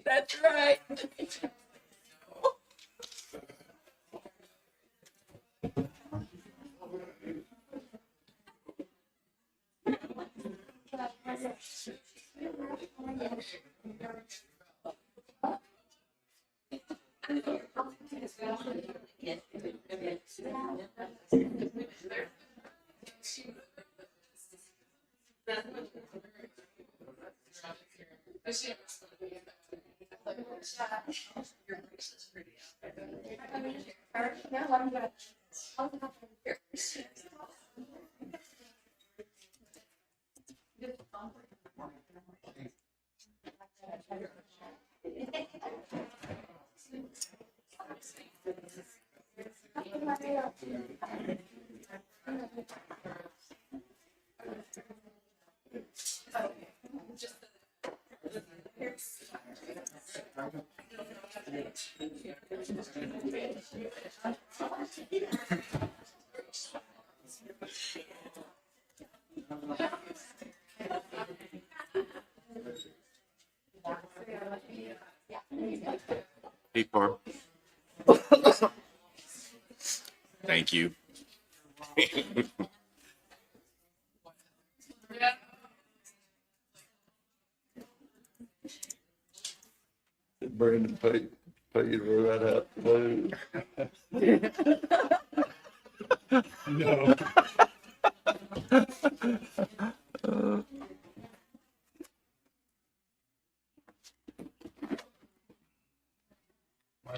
That's right. Hey, Barb. Thank you. Brandon paid right out the blue. No. I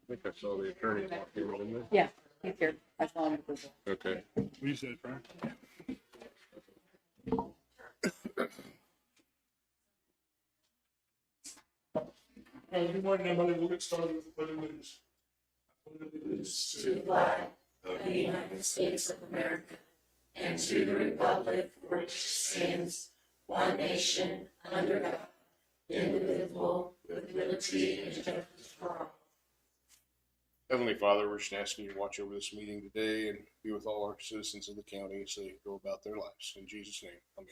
think I saw the attorney walk in, didn't Yeah, he's here. I saw him. I? Okay. What you said, Frank? Good morning, everybody. We'll get started with the pledge of allegiance. To the flag of the United States of America and to the republic for which it stands, one nation, under God, indivisible, with liberty and justice for all. Heavenly Father, we're just asking you to watch over this meeting today and be with all our citizens of the county as they go about their lives. In Jesus' name, amen.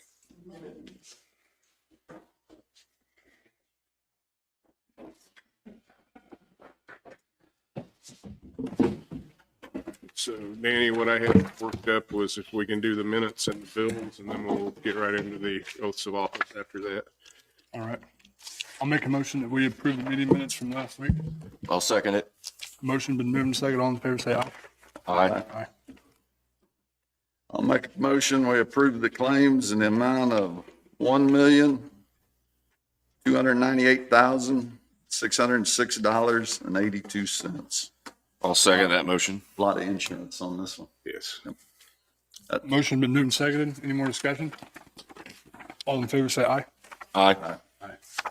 So, Danny, what I had worked up was if we can do the minutes and the bills, and then we'll get right into the oaths of office after that. All right. I'll make a motion that we approve the meeting minutes from last week. I'll second it. Motion been moved and seconded. All in favor, say aye. Aye. Aye. I'll make a motion, we approve the claims in the amount of $1,298,606.82. I'll second that motion. A lot of insurance on this one. Yes. Motion been moved and seconded. Any more discussion? All in favor, say aye. Aye.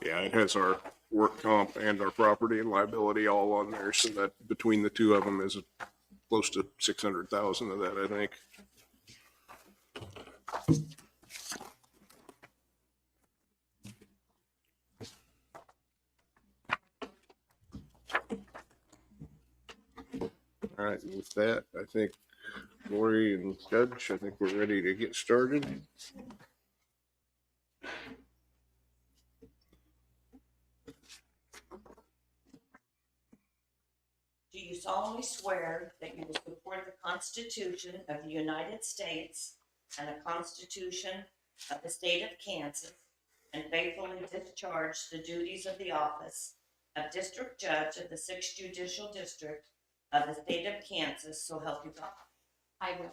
Yeah, it has our work comp and our property and liability all on there, so that between the two of them is close to 600,000 of that, I think. All right, and with that, I think Lori and Judge, I think we're ready to get started. Do you solemnly swear that you will support the Constitution of the United States and the Constitution of the State of Kansas and faithfully discharge the duties of the office of District Judge of the 6th Judicial District of the State of Kansas, so help you God? I will.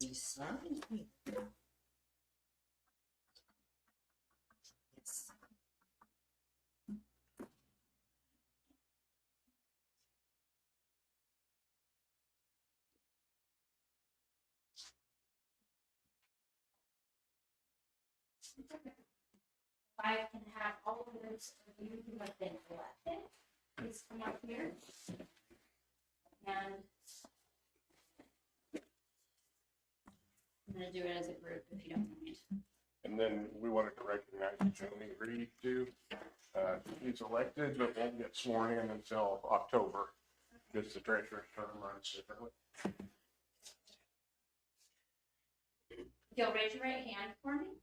You sign me. Yes. I can have all of those of you who have been elected, please come up here. And I'm gonna do it as a group if you don't mind. And then we wanted to recognize Joni Reed too. He's elected, but won't get sworn in until October, because the treasurer's term runs differently. You'll raise your right hand for me.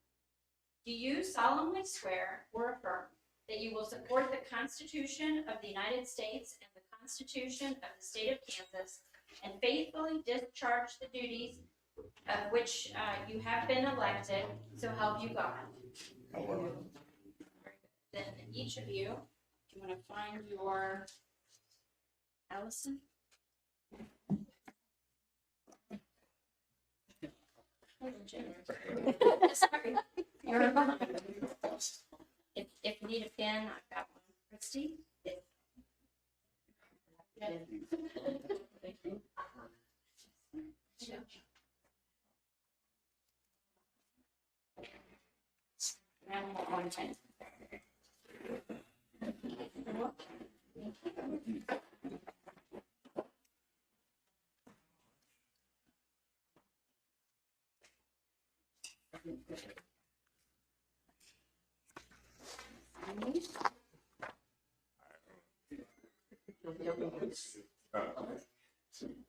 Do you solemnly swear or affirm that you will support the Constitution of the United States and the Constitution of the State of Kansas and faithfully discharge the duties of which you have been elected, so help you God? Then each of you, do you want to find your Allison? Sorry, you're behind. If you need a pen, I've got one. Christy? Thank you. And one pen.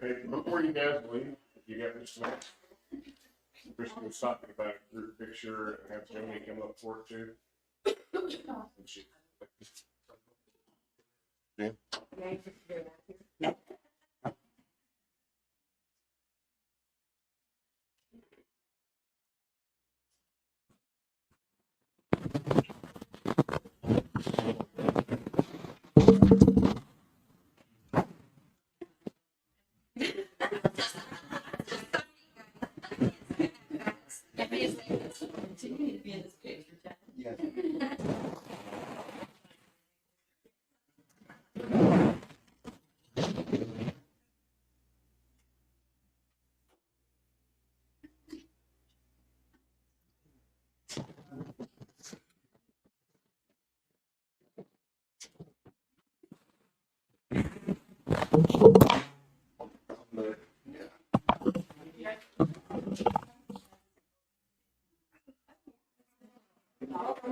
Hey, before you guys leave, you got this next. Kristen was talking about a group picture and have Joni come up for it too. And she- Jim?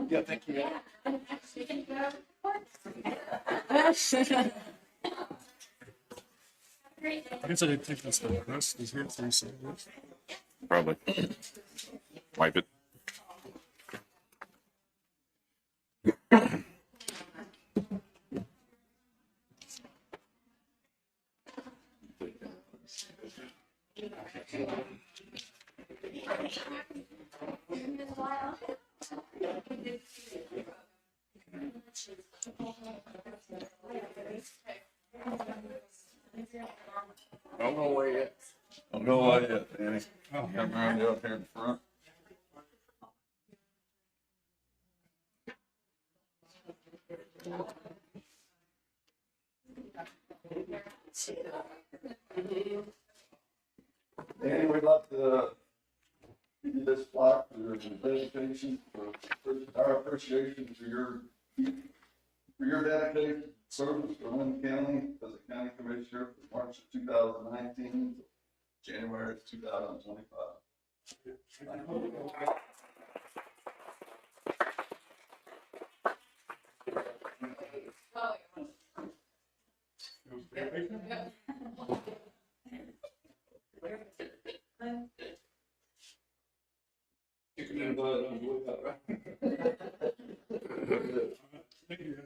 Yeah, thank you. I guess I didn't think that's the rest is here for you. So Probably. Wipe it. Don't go away yet. Don't go away yet, Danny. Come around you up here in front. Danny, we'd like to give this plaque for your dedication, for our appreciation for your dedication service for Linn County as a county commissioner from March of 2019 to January of 2025. thank you.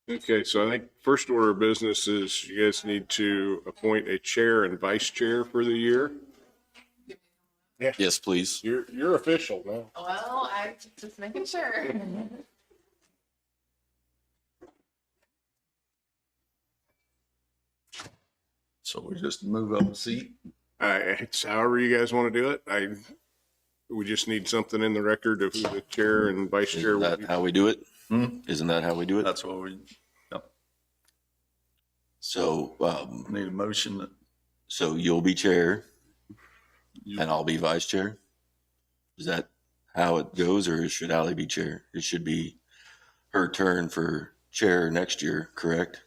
Okay, so I think first order of business is you guys need to appoint a chair and vice chair for the year. Yes, please. You're official now. Well, I'm just making sure. So we just move up a seat. It's however you guys want to do it. We just need something in the record of who the chair and vice chair Isn't will that be. how we do it? Hmm? Isn't that how we do it? That's what we So, need a motion that so you'll be chair you, and I'll be vice chair? Is that how it goes, or should Ally be chair? It should be her turn for chair next year, correct?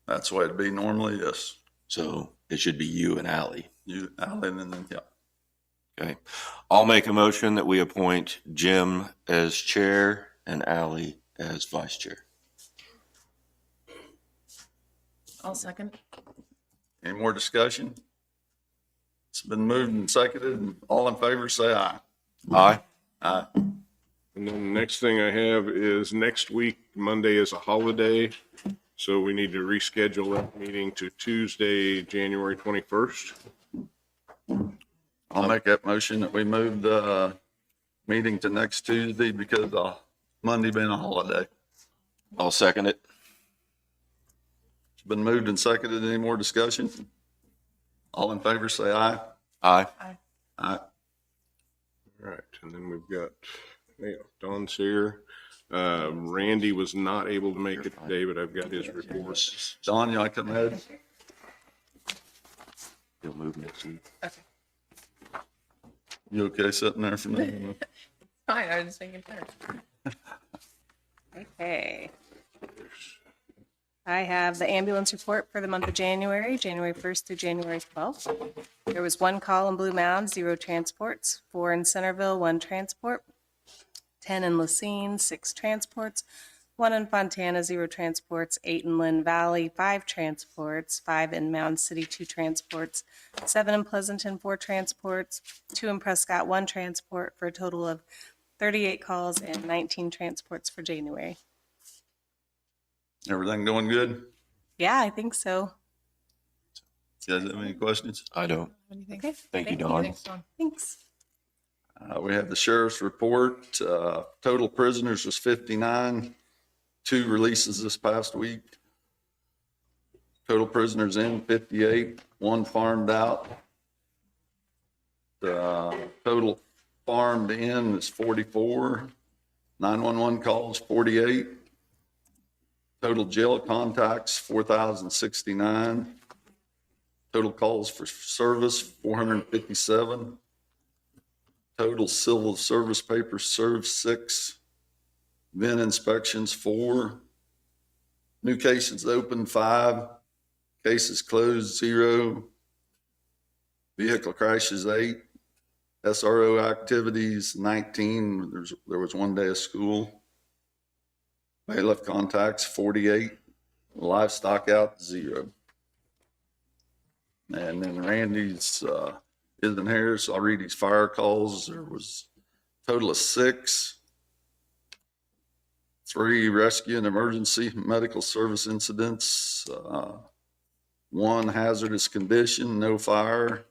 that's the way it'd be normally, yes. So it should be you and Ally. You, Alan, and then, yeah. Okay. I'll make a motion that we appoint Jim as chair and Ally as vice chair. I'll second. Any more discussion? It's been moved and seconded, and all in favor, say aye. Aye. Aye. And then the next thing I have is next week, Monday is a holiday. So we need to reschedule that meeting to Tuesday, January 21st. I'll make that motion that we move the meeting to next Tuesday because of Monday being a holiday. I'll second it. It's been moved and seconded. Any more discussion? All in favor, say aye. Aye. Aye. All right, and then we've got, Don's here. Randy was not able to make it today, but I've got his report. Don, you want to come ahead? He'll move next week. Okay. You okay sitting there for me? Fine, I was just making sure. Okay. I have the ambulance report for the month of January, January 1st through January 12th. There was 1 call in Blue Mound, 0 transports, 4 in Centerville, 1 transport, 10 in Lacine, 6 transports, 1 in Fontana, 0 transports, 8 in Linn Valley, 5 transports, 5 in Mound City, 2 transports, 7 in Pleasanton, 4 transports, 2 in Prescott, 1 transport, for a total of 38 calls and 19 transports for January. Everything going good? Yeah, I think so. You guys have any questions? I don't. What do you think? Okay, Thank you, Don. Thanks, Dawn. thanks. We have the sheriff's report. Total prisoners was 59, 2 releases this past week. Total prisoners in 58, 1 farmed out. The total farmed in is 44, 911 calls 48. Total jail contacts 4,069. Total calls for service 457. Total civil service papers served 6. VIN inspections 4. New cases opened 5. Cases closed 0. Vehicle crashes 8. SRO activities 19. There was 1 day of school. Bailiff contacts 48. Livestock out 0. And then Randy's isn't here, so I'll read his fire calls. There was a total of 6. 3 rescue and emergency medical service incidents. 1 hazardous condition, no fire.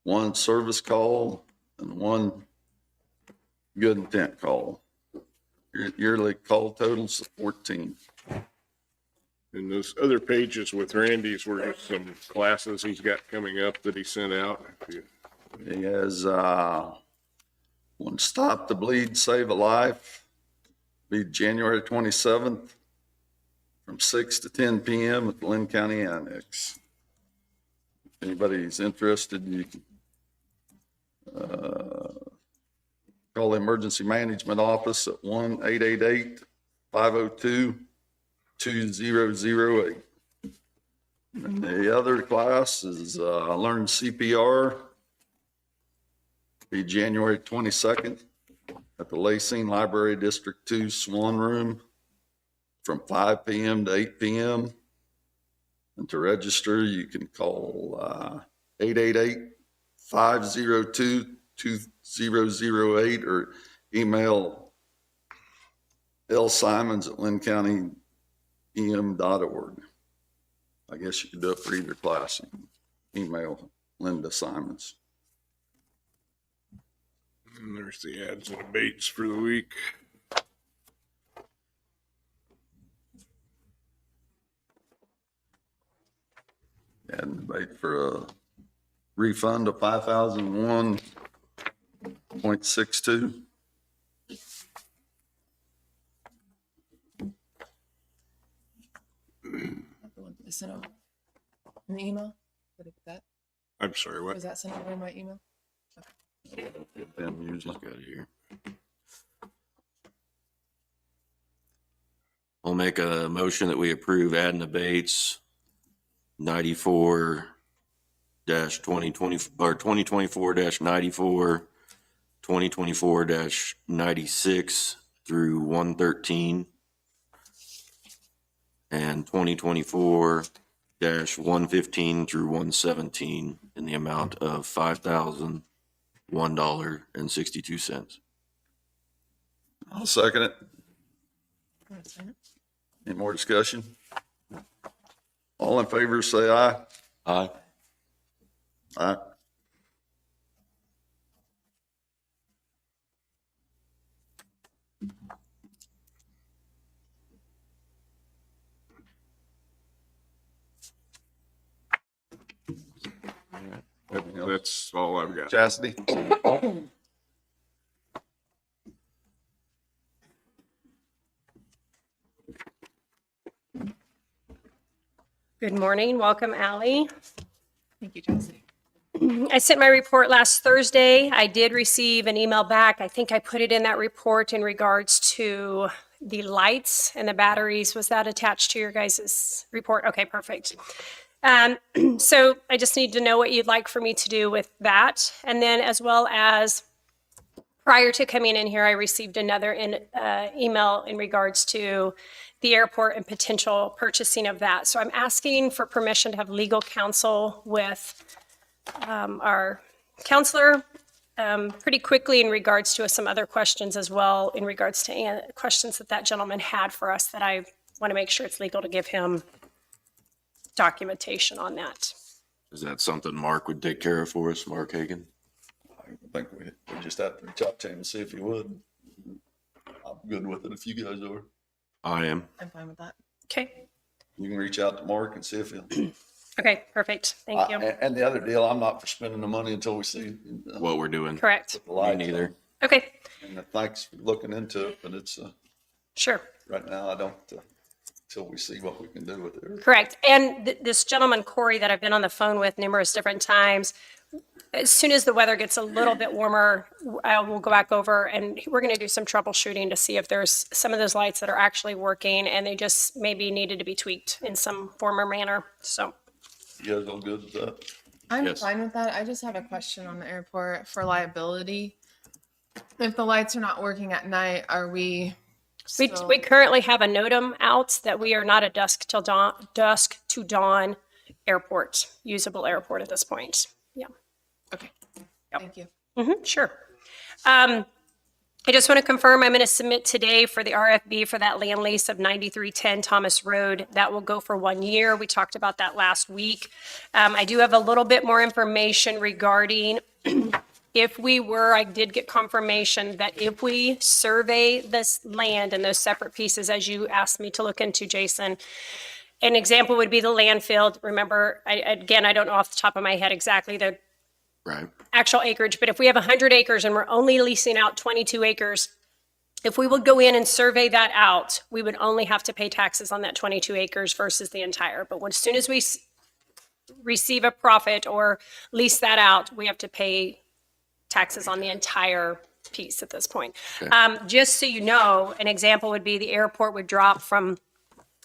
1 service call and 1 good intent call. Yearly call totals of 14. And those other pages with Randy's were just some classes he's got coming up that he sent out. He has one Stop the Bleed, Save a Life. Be January 27th from 6 to 10 p.m. at the Linn County Annex. If anybody's interested, you can call the Emergency Management Office at 1-888-502-2008. And the other class is Learn CPR. Be January 22nd at the Lacine Library District 2 Swan Room from 5 p.m. to 8 p.m. And to register, you can call 888-502-2008 or email lsimons@linncountyem.org. I guess you could do it for either class. You can email Linda Simons. And there's the ads and abates for the week. And debate for a refund of 5,001.62. Is sent over an email? Did I get that? I'm sorry, what? Was that sent over in my email? Ben usually Look at it here. I'll make a motion that we approve ad and abates 94 2020 or 2024-94, 2024-96 through 113, and 2024-115 through 117 in the amount of $5,001.62. I'll second it. Any more discussion? All in favor, say aye. Aye. Aye. That's all I've got. Chastity? Good morning. Welcome, Ally. Thank you, Chelsea. I sent my report last Thursday. I did receive an email back. I think I put it in that report in regards to the lights and the batteries. Was that attached to your guys' report? Okay, perfect. So I just need to know what you'd like for me to do with that. And then as well as prior to coming in here, I received another email in regards to the airport and potential purchasing of that. So I'm asking for permission to have legal counsel with our counselor pretty quickly in regards to some other questions as well, in regards to questions that gentleman had for us that I want to make sure it's legal to give him documentation on that. Is that something Mark would take care of for us, Mark Hagan? I think we just have to reach out to him and see if he would. I'm good with it if you guys are. I am. I'm fine with that. Okay. You can reach out to Mark and see if he'll. Okay, perfect. Thank you. And the other deal, I'm not for spending the money until we see What we're doing. Correct. the lights. Me neither. Okay, And thanks for looking into it, but it's, sure. right now, I don't, till we see what we can do with it. Correct. And this gentleman, Corey, that I've been on the phone with numerous different times, as soon as the weather gets a little bit warmer, I will go back over and we're going to do some troubleshooting to see if there's some of those lights that are actually working and they just maybe needed to be tweaked in some form or manner. So, You guys all good with that? I'm Yes. fine with that. I just have a question on the airport for liability. If the lights are not working at night, are we still? we currently have a NOTAM out that we are not a dusk to dawn airport, usable airport at this point. Yeah. Okay. Yep. Thank you. Sure. I just want to confirm I'm going to submit today for the RFB for that land lease of 9310 Thomas Road. That will go for 1 year. We talked about that last week. I do have a little bit more information regarding I did get confirmation that if we survey this land in those separate pieces, as you asked me to look into, Jason, an example would be the landfill. Remember, I don't know off the top of my head exactly the Right. actual acreage, but if we have 100 acres and we're only leasing out 22 acres, if we would go in and survey that out, we would only have to pay taxes on that 22 acres versus the entire. But as soon as we receive a profit or lease that out, we have to pay taxes on the entire piece at this point. Okay. Just so you know, an example would be the airport would drop from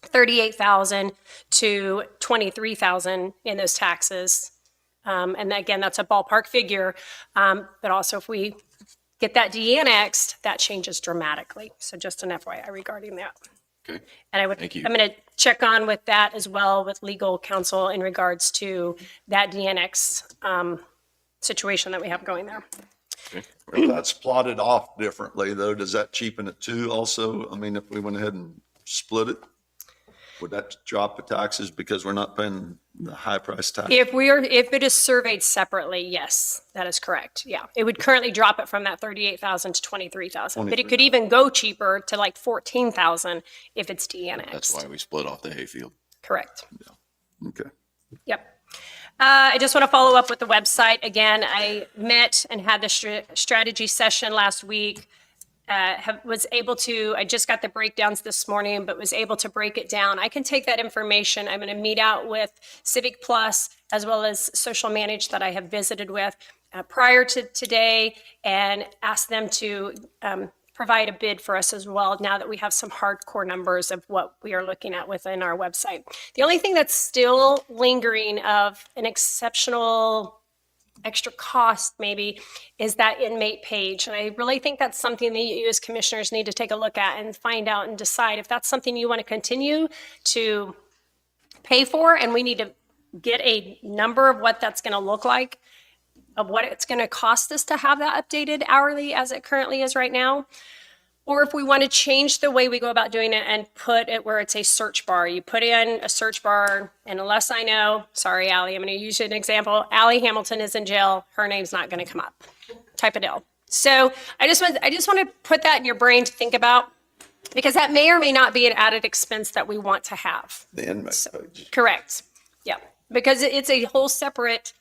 38,000 to 23,000 in those taxes. And again, that's a ballpark figure. But also if we get that de-annexed, that changes dramatically. So just an FYI regarding that. Okay. And Thank you. I'm going to check on with that as well with legal counsel in regards to that de-annex situation that we have going there. Okay. If that's plotted off differently though, does that cheapen it too also? I mean, if we went ahead and split it, would that drop the taxes because we're not paying the high price tax? If it is surveyed separately, yes, that is correct. Yeah, it would currently drop it from that 38,000 to 23,000, but it could even go cheaper to like 14,000 if it's de-annexed. That's why we split off the hayfield. Correct. Okay. Yep. I just want to follow up with the website. Again, I met and had the strategy session last week. I just got the breakdowns this morning, but was able to break it down. I can take that information. I'm going to meet out with Civic Plus as well as Social Manage that I have visited with prior to today and ask them to provide a bid for us as well, now that we have some hardcore numbers of what we are looking at within our website. The only thing that's still lingering of an exceptional extra cost maybe is that inmate page. And I really think that's something that you as commissioners need to take a look at and find out and decide if that's something you want to continue to pay for. And we need to get a number of what that's going to look like, of what it's going to cost us to have that updated hourly as it currently is right now. Or if we want to change the way we go about doing it and put it where it's a search bar. You put in a search bar, and unless I know, sorry, Allie, I'm going to use an example. Allie Hamilton is in jail. Her name's not going to come up, type of deal. So I just want to put that in your brain to think about, because that may or may not be an added expense that we want to have. The inmate page. Correct. Yeah. Because it's a whole separate,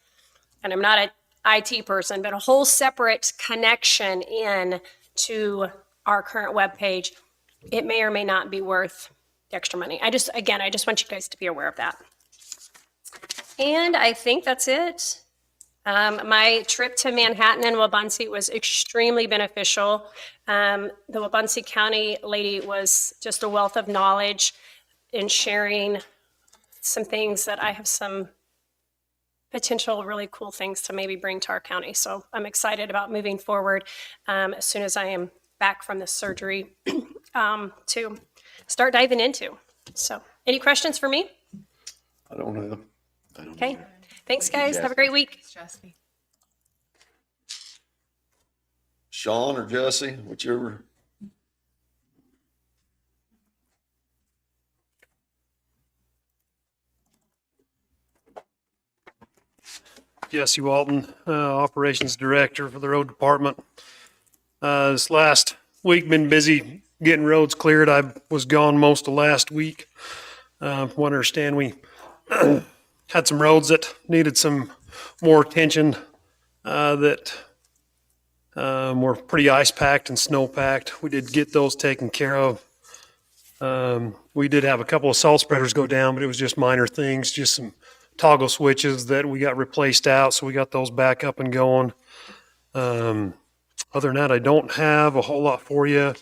and I'm not an IT person, but a whole separate connection in to our current webpage. It may or may not be worth the extra money. I just want you guys to be aware of that. And I think that's it. My trip to Manhattan and Wabunsee was extremely beneficial. The Wabunsee County lady was just a wealth of knowledge in sharing some things that I have some potential really cool things to maybe bring to our county. So I'm excited about moving forward as soon as I am back from this surgery to start diving into. So any questions for me? I don't know. Okay. Thanks, guys. Have a great week. Thanks, Jesse. Sean or Jesse, whichever. Jesse Walton, Operations Director for the Road Department. This last week been busy getting roads cleared. I was gone most of last week. From what I understand, we had some roads that needed some more attention that were pretty ice packed and snow packed. We did get those taken care of. We did have a couple of salt spreaders go down, but it was just minor things, just some toggle switches that we got replaced out, so we got those back up and going. Other than that, I don't have a whole lot for you.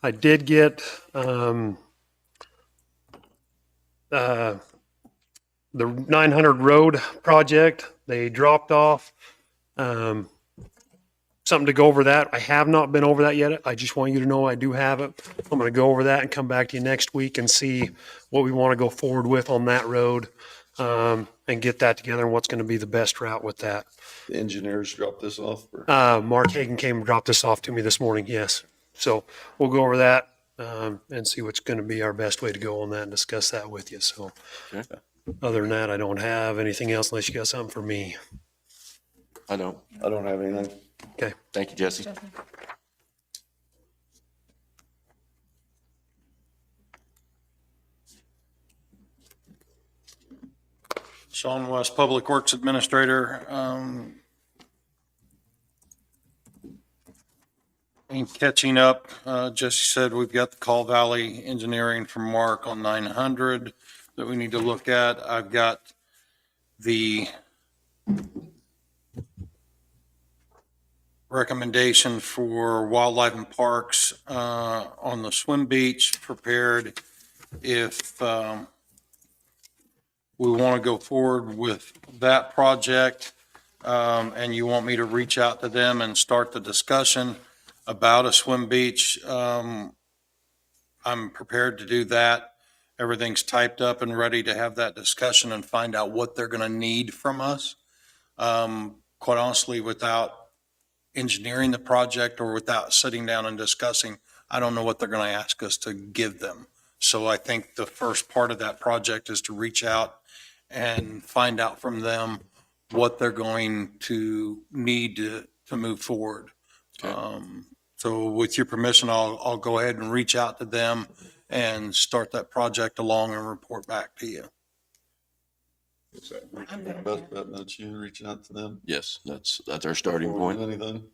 I did get the 900 road project. They dropped off something to go over that. I have not been over that yet. I just want you to know I do have it. I'm going to go over that and come back to you next week and see what we want to go forward with on that road. And get that together and what's going to be the best route with that. The engineers dropped this off. Mark Hagan came and dropped this off to me this morning, yes. So we'll go over that and see what's going to be our best way to go on that and discuss that with you. So other than that, I don't have anything else unless you got something for me. I don't. I don't have anything. Okay. Thank you, Jesse. Jesse. Sean West, Public Works Administrator. In catching up, Jesse said we've got the Call Valley Engineering from Mark on 900 that we need to look at. I've got the recommendation for Wildlife and Parks on the swim beach prepared if we want to go forward with that project, and you want me to reach out to them and start the discussion about a swim beach, I'm prepared to do that. Everything's typed up and ready to have that discussion and find out what they're going to need from us. Quite honestly, without engineering the project or without sitting down and discussing, I don't know what they're going to ask us to give them. So I think the first part of that project is to reach out and find out from them what they're going to need to move forward. Okay. So with your permission, I'll go ahead and reach out to them and start that project along and report back to you. I'm good. Best bet, don't you reach out to them? Yes, that's our starting Before we point. do anything?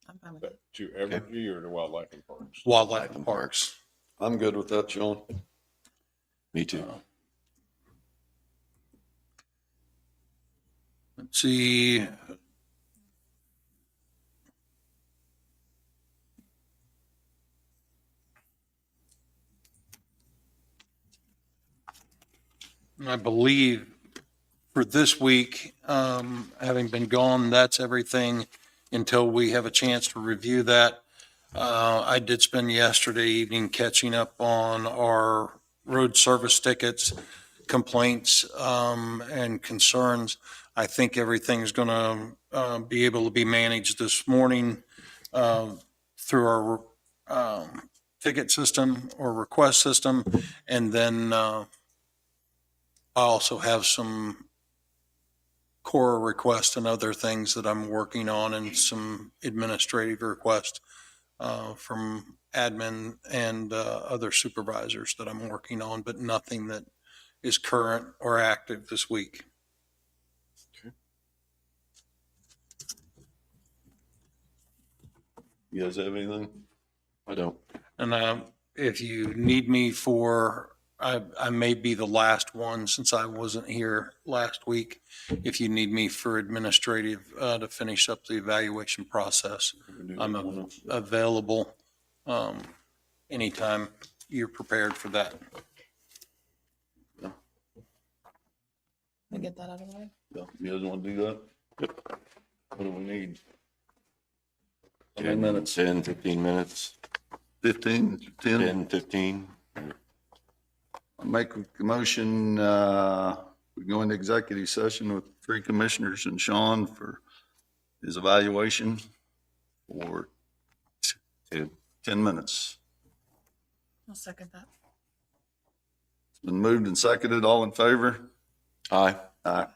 I'm fine with it. To Evergy or to Wildlife and Parks? Wildlife and Parks. I'm good with that, Sean. Me too. Let's see. I believe for this week, having been gone, that's everything until we have a chance to review that. I did spend yesterday evening catching up on our road service tickets, complaints, and concerns. I think everything's going to be able to be managed this morning through our ticket system or request system. And then I also have some core requests and other things that I'm working on, and some administrative requests from admin and other supervisors that I'm working on, but nothing that is current or active this week. You guys have anything? I don't. And if you need me for, I may be the last one since I wasn't here last week. If you need me for administrative to finish up the evaluation process, I'm available anytime you're prepared for that. We get that out of the way. Yeah, you guys want to do that? Yep. What do we need? 10 minutes. 10, 15 minutes. 15, 10. 10, 15. I make a motion, we go into executive session with 3 commissioners and Sean for his evaluation for 10 minutes. I'll second that. It's been moved and seconded. All in favor? Aye. Aye.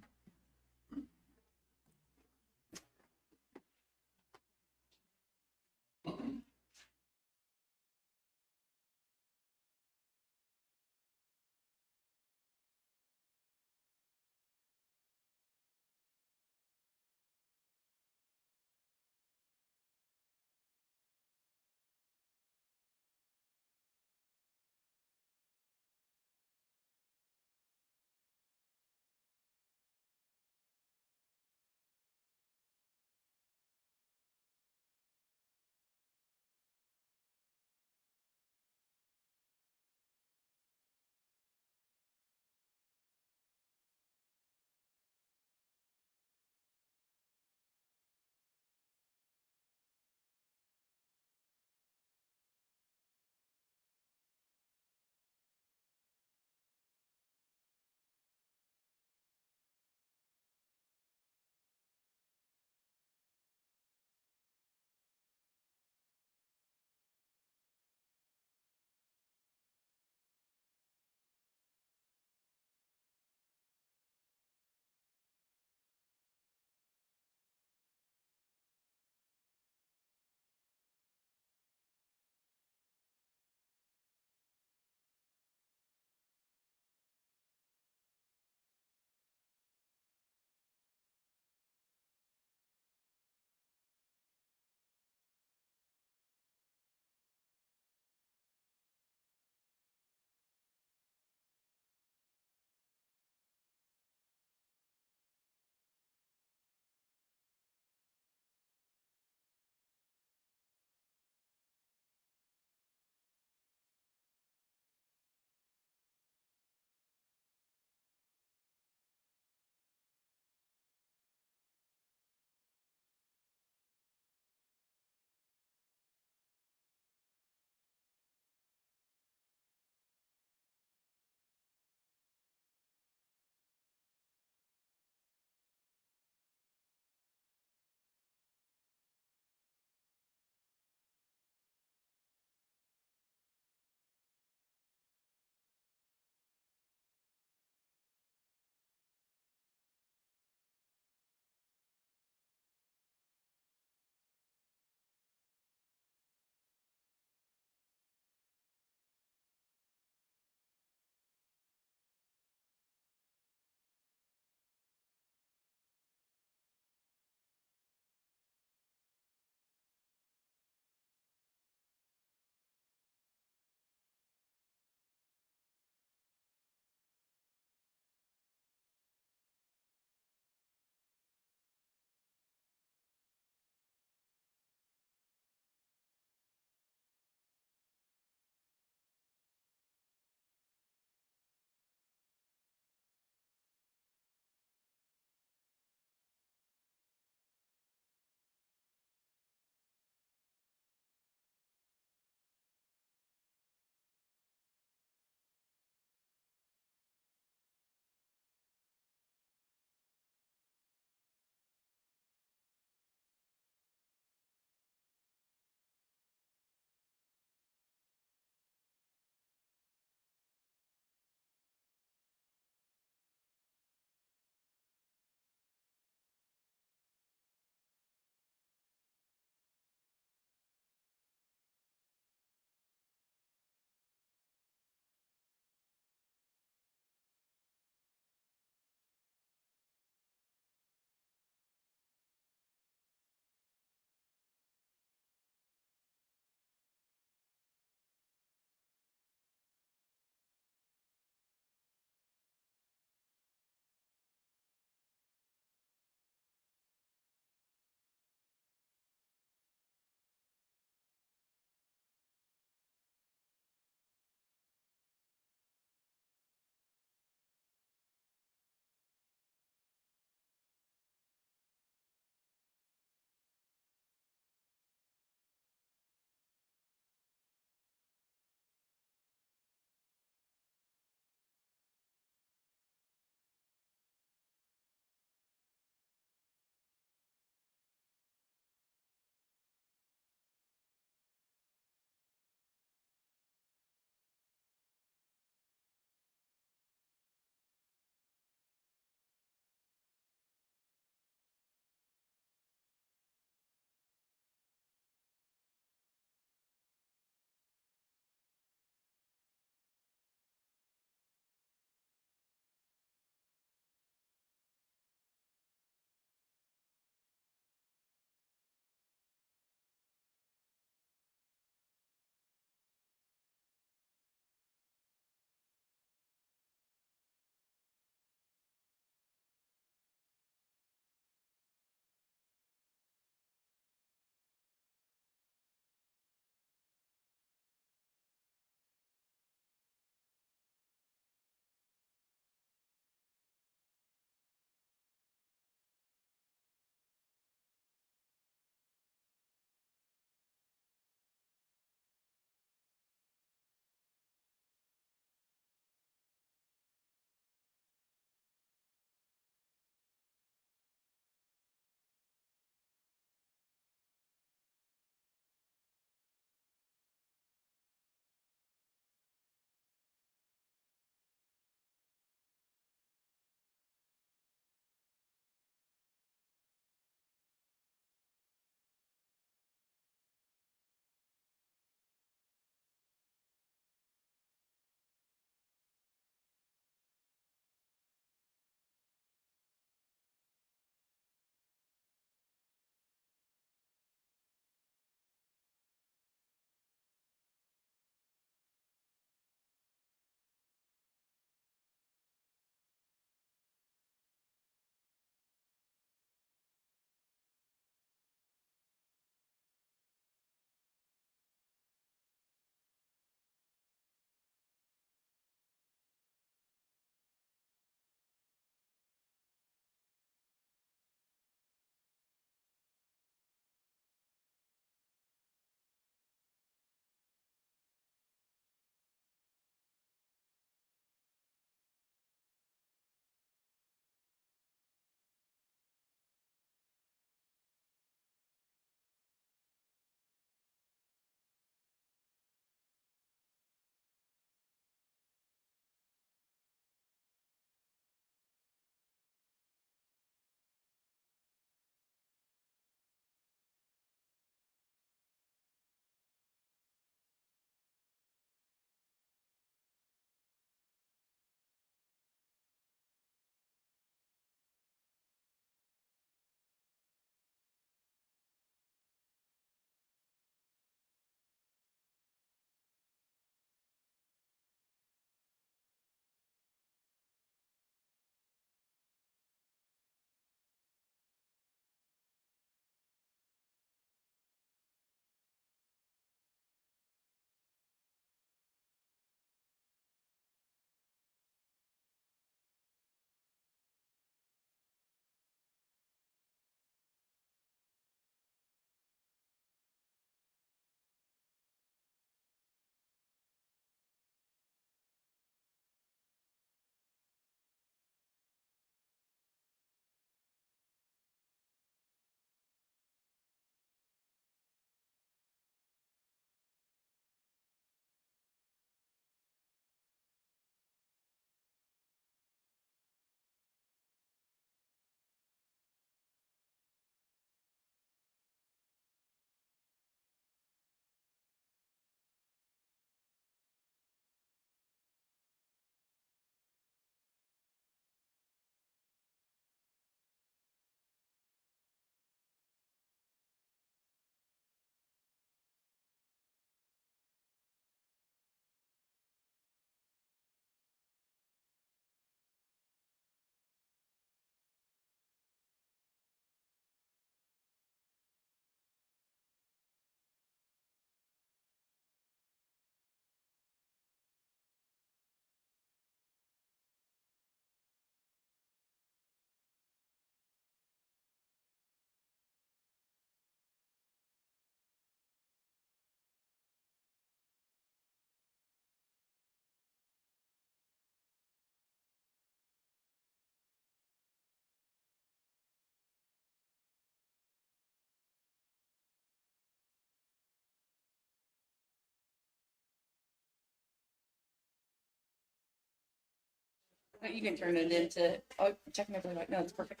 You can turn it into, oh, technically, like, no, it's perfect.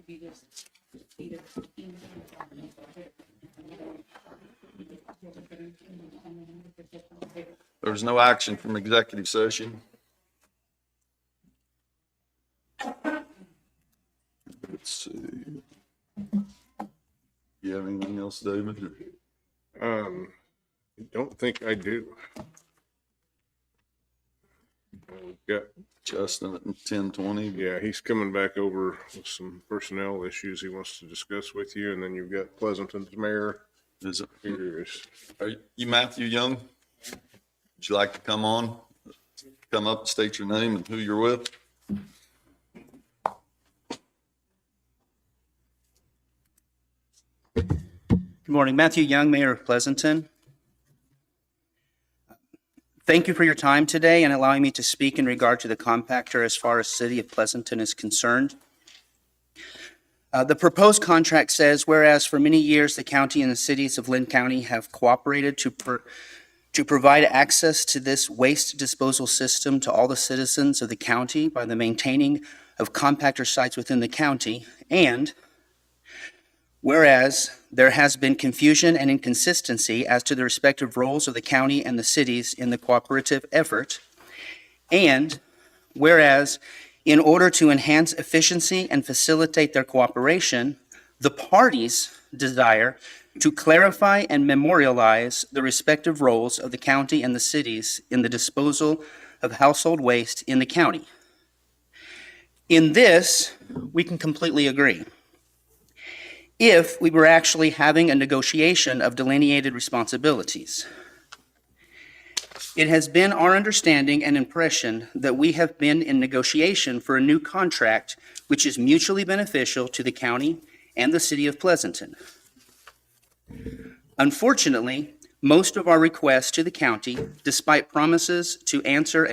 You just either. There's no action from executive session. Let's see. You have anything else, David? I don't think I do. We've got, Justin at 10:20. yeah, he's coming back over with some personnel issues he wants to discuss with you, and then you've got Pleasanton's mayor. Is it, Here is, are you Matthew Young? Would you like to come on? Come up, state your name and who you're with. Good morning, Matthew Young, Mayor of Pleasanton. Thank you for your time today and allowing me to speak in regard to the compactor as far as City of Pleasanton is concerned. The proposed contract says, whereas for many years the county and the cities of Linn County have cooperated to provide access to this waste disposal system to all the citizens of the county by the maintaining of compactor sites within the county, and whereas there has been confusion and inconsistency as to the respective roles of the county and the cities in the cooperative effort, and whereas in order to enhance efficiency and facilitate their cooperation, the parties desire to clarify and memorialize the respective roles of the county and the cities in the disposal of household waste in the county. In this, we can completely agree. If we were actually having a negotiation of delineated responsibilities. It has been our understanding and impression that we have been in negotiation for a new contract which is mutually beneficial to the county and the city of Pleasanton. Unfortunately, most of our requests to the county, despite promises to answer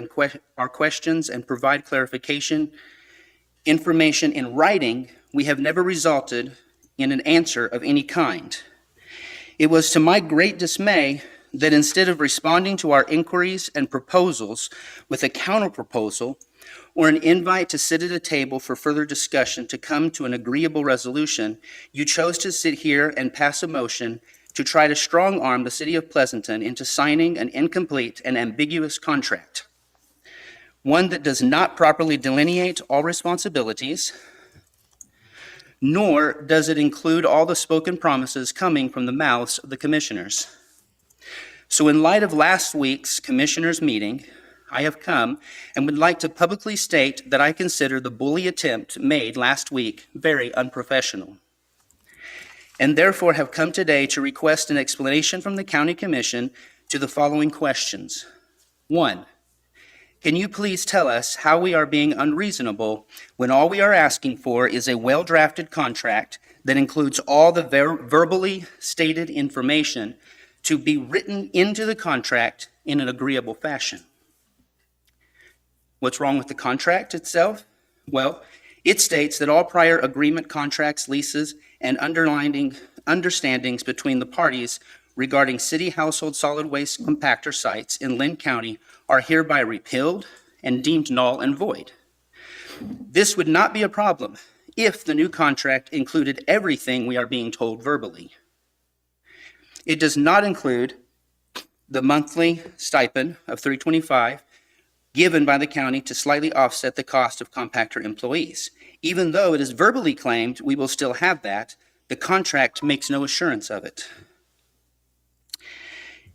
our questions and provide clarification, information in writing, we have never resulted in an answer of any kind. It was to my great dismay that instead of responding to our inquiries and proposals with a counterproposal or an invite to sit at a table for further discussion to come to an agreeable resolution, you chose to sit here and pass a motion to try to strong-arm the city of Pleasanton into signing an incomplete and ambiguous contract, one that does not properly delineate all responsibilities, nor does it include all the spoken promises coming from the mouths of the commissioners. So in light of last week's commissioners' meeting, I have come and would like to publicly state that I consider the bully attempt made last week very unprofessional, and therefore have come today to request an explanation from the county commission to the following questions. 1, can you please tell us how we are being unreasonable when all we are asking for is a well-drafted contract that includes all the verbally stated information to be written into the contract in an agreeable fashion? What's wrong with the contract itself? Well, it states that all prior agreement contracts, leases, and understandings between the parties regarding city household solid waste compactor sites in Linn County are hereby repealed and deemed null and void. This would not be a problem if the new contract included everything we are being told verbally. It does not include the monthly stipend of $325 given by the county to slightly offset the cost of compactor employees. Even though it is verbally claimed we will still have that, the contract makes no assurance of it.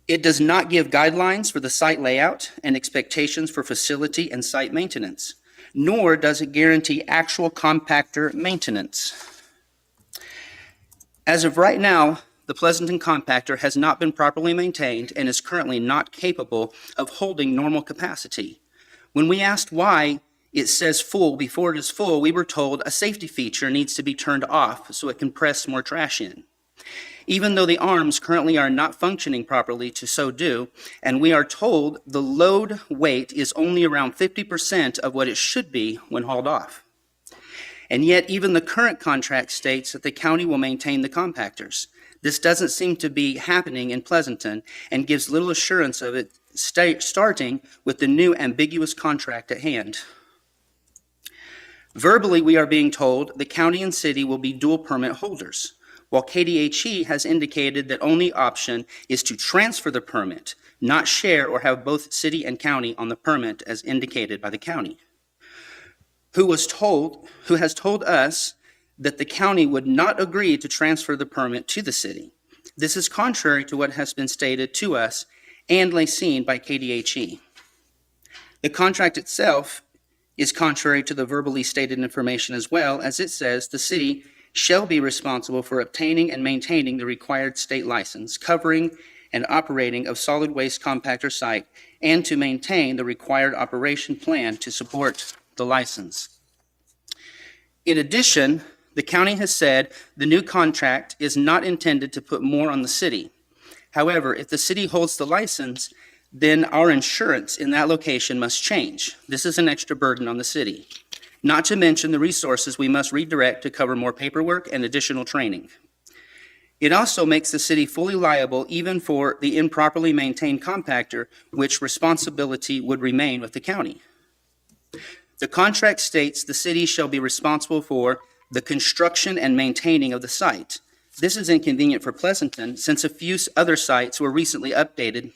It does not give guidelines for the site layout and expectations for facility and site maintenance, nor does it guarantee actual compactor maintenance. As of right now, the Pleasanton compactor has not been properly maintained and is currently not capable of holding normal capacity. When we asked why it says full before it is full, we were told a safety feature needs to be turned off so it can press more trash in. Even though the arms currently are not functioning properly to so do, and we are told the load weight is only around 50% of what it should be when hauled off. And yet even the current contract states that the county will maintain the compactors. This doesn't seem to be happening in Pleasanton and gives little assurance of it starting with the new ambiguous contract at hand. Verbally, we are being told the county and city will be dual permit holders, while KDHE has indicated that only option is to transfer the permit, not share or have both city and county on the permit as indicated by the county. Who has told us that the county would not agree to transfer the permit to the city. This is contrary to what has been stated to us and Linn by KDHE. The contract itself is contrary to the verbally stated information as well, as it says the city shall be responsible for obtaining and maintaining the required state license, covering and operating of solid waste compactor site, and to maintain the required operation plan to support the license. In addition, the county has said the new contract is not intended to put more on the city. However, if the city holds the license, then our insurance in that location must change. This is an extra burden on the city, not to mention the resources we must redirect to cover more paperwork and additional training. It also makes the city fully liable even for the improperly maintained compactor, which responsibility would remain with the county. The contract states the city shall be responsible for the construction and maintaining of the site. This is inconvenient for Pleasanton since a few other sites were recently updated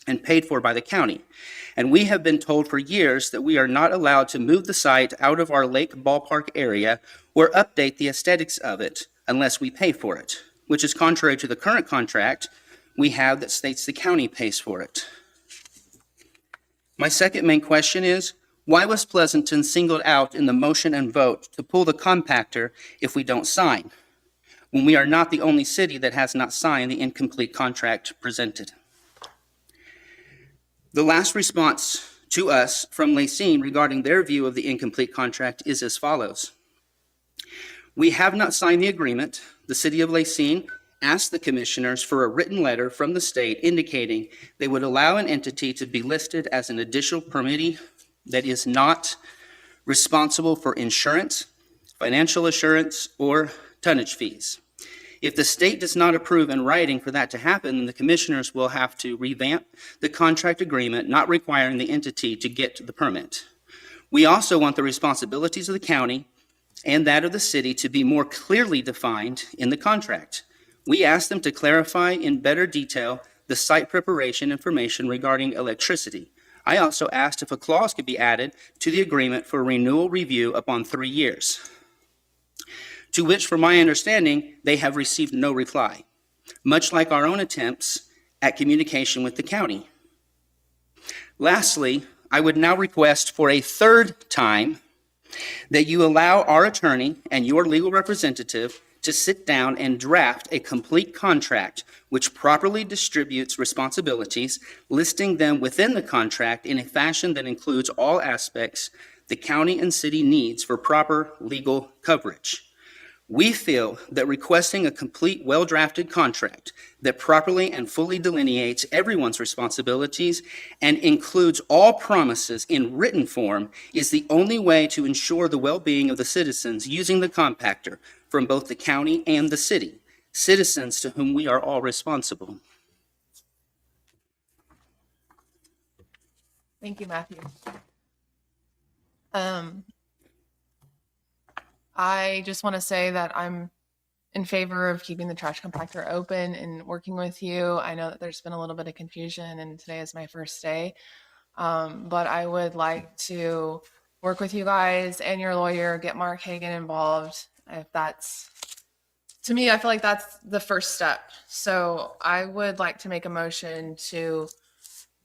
and paid for by the county. And we have been told for years that we are not allowed to move the site out of our lake ballpark area or update the aesthetics of it unless we pay for it, which is contrary to the current contract we have that states the county pays for it. My second main question is, why was Pleasanton singled out in the motion and vote to pull the compactor if we don't sign, when we are not the only city that has not signed the incomplete contract presented? The last response to us from Linn regarding their view of the incomplete contract is as follows. We have not signed the agreement. The city of Linn asked the commissioners for a written letter from the state indicating they would allow an entity to be listed as an additional permittee that is not responsible for insurance, financial assurance, or tonnage fees. If the state does not approve in writing for that to happen, then the commissioners will have to revamp the contract agreement, not requiring the entity to get the permit. We also want the responsibilities of the county and that of the city to be more clearly defined in the contract. We asked them to clarify in better detail the site preparation information regarding electricity. I also asked if a clause could be added to the agreement for renewal review upon 3 years, to which, from my understanding, they have received no reply, much like our own attempts at communication with the county. Lastly, I would now request for a third time that you allow our attorney and your legal representative to sit down and draft a complete contract which properly distributes responsibilities, listing them within the contract in a fashion that includes all aspects the county and city needs for proper legal coverage. We feel that requesting a complete, well-drafted contract that properly and fully delineates everyone's responsibilities and includes all promises in written form is the only way to ensure the well-being of the citizens using the compactor from both the county and the city, citizens to whom we are all responsible. Thank you, Matthew. I just want to say that I'm in favor of keeping the trash compactor open and working with you. I know that there's been a little bit of confusion and today is my first day, but I would like to work with you guys and your lawyer, get Mark Hagan involved. If that's, to me, I feel like that's the first step. So I would like to make a motion to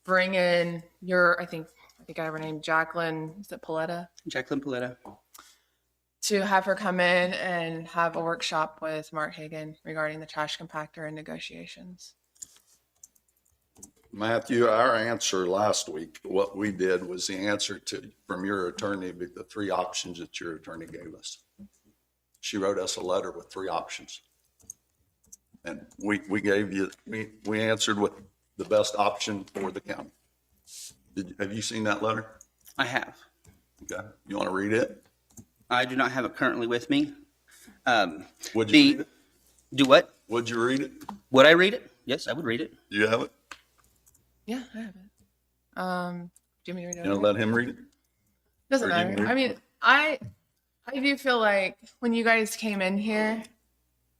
bring in your, I think I have her name, Jacqueline, is it Paletta? Jacqueline Paletta. To have her come in and have a workshop with Mark Hagan regarding the trash compactor and negotiations. Matthew, our answer last week, what we did was the answer to, from your attorney, the 3 options that your attorney gave us. She wrote us a letter with 3 options. And we gave you, we answered with the best option for the county. Have you seen that letter? I have. Okay. You want to read it? I do not have it currently with me. Would you read it? Do what? Would you read it? Would I read it? Yes, I would read it. Do you have it? Yeah, I have it. Do you want me to read it? You know, over? let him read it. Doesn't or you can matter. read I mean, I do feel like when you guys came in here,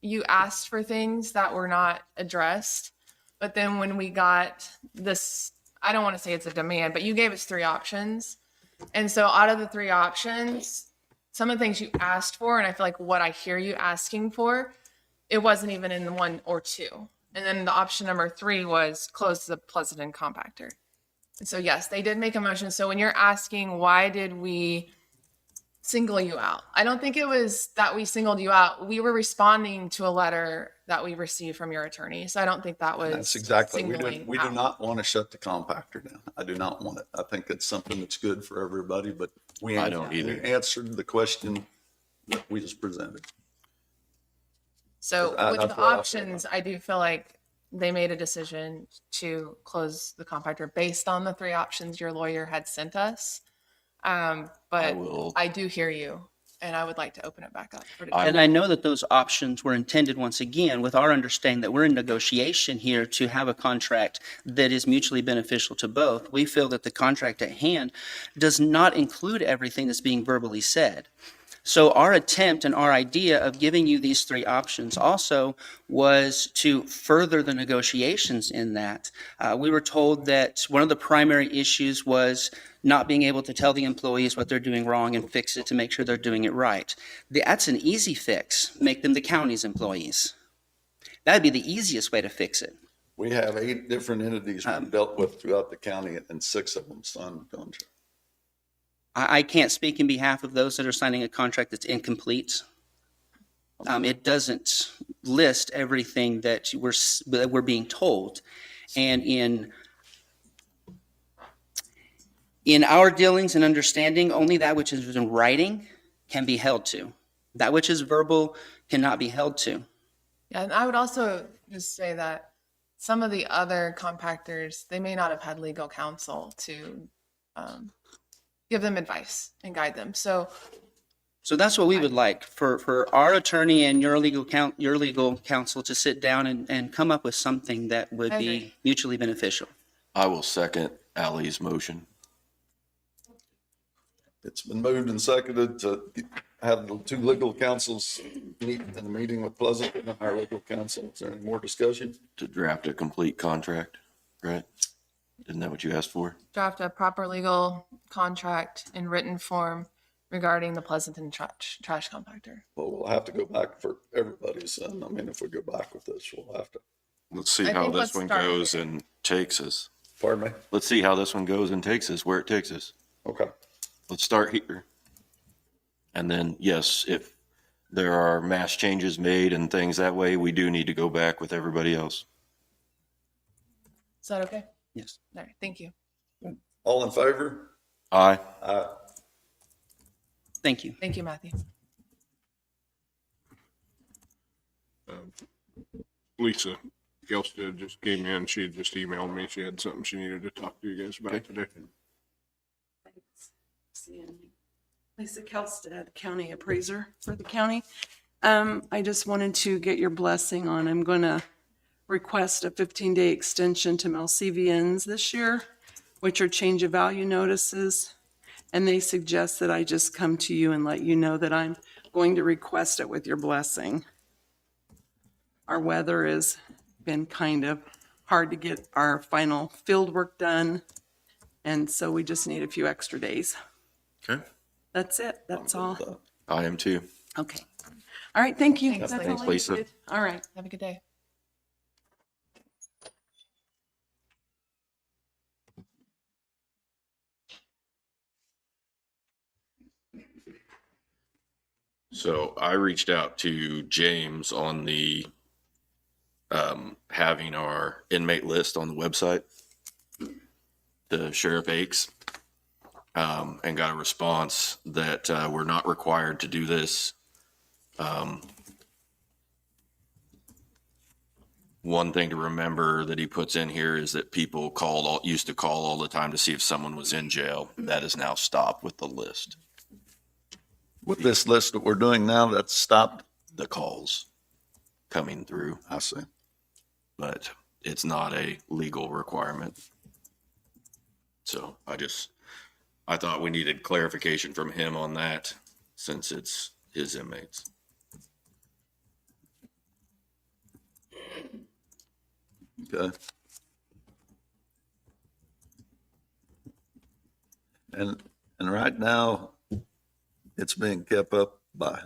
you asked for things that were not addressed. But then when we got this, I don't want to say it's a demand, but you gave us 3 options. And so out of the 3 options, some of the things you asked for, and I feel like what I hear you asking for, it wasn't even in the 1 or 2. And then the option number 3 was close the Pleasanton compactor. And so yes, they did make a motion. So when you're asking why did we single you out, I don't think it was that we singled you out. We were responding to a letter that we received from your attorney. So I don't think that was That's exactly, we singling do out. not want to shut the compactor down. I do not want it. I think it's something that's good for everybody, but I don't either. we answered the question that we just presented. So That's with the what I feel options, I do feel like they made a decision to close the compactor based on the 3 options your lawyer had sent us. But I do hear you, and I would like to open it back up. And I know that those options were intended, once again, with our understanding that we're in negotiation here to have a contract that is mutually beneficial to both. We feel that the contract at hand does not include everything that's being verbally said. So our attempt and our idea of giving you these 3 options also was to further the negotiations in that. We were told that one of the primary issues was not being able to tell the employees what they're doing wrong and fix it to make sure they're doing it right. That's an easy fix. Make them the county's employees. That'd be the easiest way to fix it. We have 8 different entities we've dealt with throughout the county, and 6 of them signed the contract. I can't speak in behalf of those that are signing a contract that's incomplete. It doesn't list everything that we're being told. And in our dealings and understanding, only that which is in writing can be held to. That which is verbal cannot be held to. Yeah, and I would also just say that some of the other compactors, they may not have had legal counsel to give them advice and guide them. So that's what we would like, for our attorney and your legal counsel to sit down and come up with something that would be mutually beneficial. I will second Ally's motion. It's been moved and seconded to have the 2 legal counsels meet in the meeting with Pleasanton and our legal counsel. Is there any more discussion? To draft a complete contract, right? Isn't that what you asked for? draft a proper legal contract in written form regarding the Pleasanton trash compactor. Well, we'll have to go back for everybody's. I mean, if we go back with this, we'll have to. Let's see I how think this let's one start goes here. and takes us. Pardon me? Let's see how this one goes and takes us, where it takes us. Okay. Let's start here. And then, yes, if there are mass changes made and things that way, we do need to go back with everybody else. Is that okay? Yes. All right, thank you. All in favor? Aye. Thank you. Thank you, Matthew. Lisa Gelsted just came in. She had just emailed me. She had something she needed to talk to you guys about today. Lisa Gelsted, County Appraiser for the county. I just wanted to get your blessing on, I'm going to request a 15-day extension to mail CVNs this year, which are change of value notices. And they suggest that I just come to you and let you know that I'm going to request it with your blessing. Our weather has been kind of hard to get our final field work done. And so we just need a few extra days. Okay. That's it. That's all. I am too. Okay. All right. Thank you. Thanks, That's Thanks, all I Lisa. needed. All right. Have a good day. So I reached out to James on the having our inmate list on the website, the Sheriff Aches, and got a response that we're not required to do this. One thing to remember that he puts in here is that people used to call all the time to see if someone was in jail. That is now stopped with the list. With this list that we're doing now, that's stopped. The calls coming through, I see. but it's not a legal requirement. So I thought we needed clarification from him on that since it's his inmates. Okay. And right now, it's being kept up by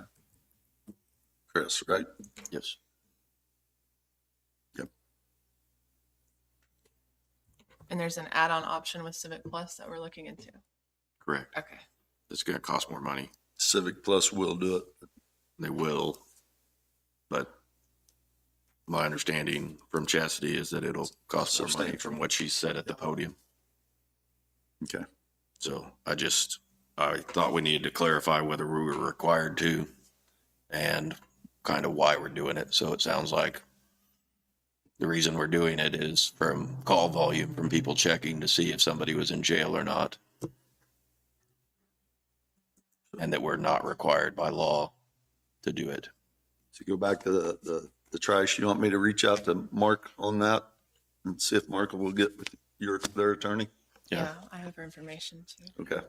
Chris, right? Yes. Yep. And there's an add-on option with Civic Plus that we're looking into. Correct. Okay. It's going to cost more money. Civic Plus will do it. They will, but my understanding from Chastity is that it'll cost more money from what she said at the podium. Okay. So I thought we needed to clarify whether we were required to and kind of why we're doing it. So it sounds like the reason we're doing it is from call volume from people checking to see if somebody was in jail or not. And that we're not required by law to do it. To go back to the trash, you want me to reach out to Mark on that and see if Mark will get with their attorney? Yeah, I have her information too. Okay.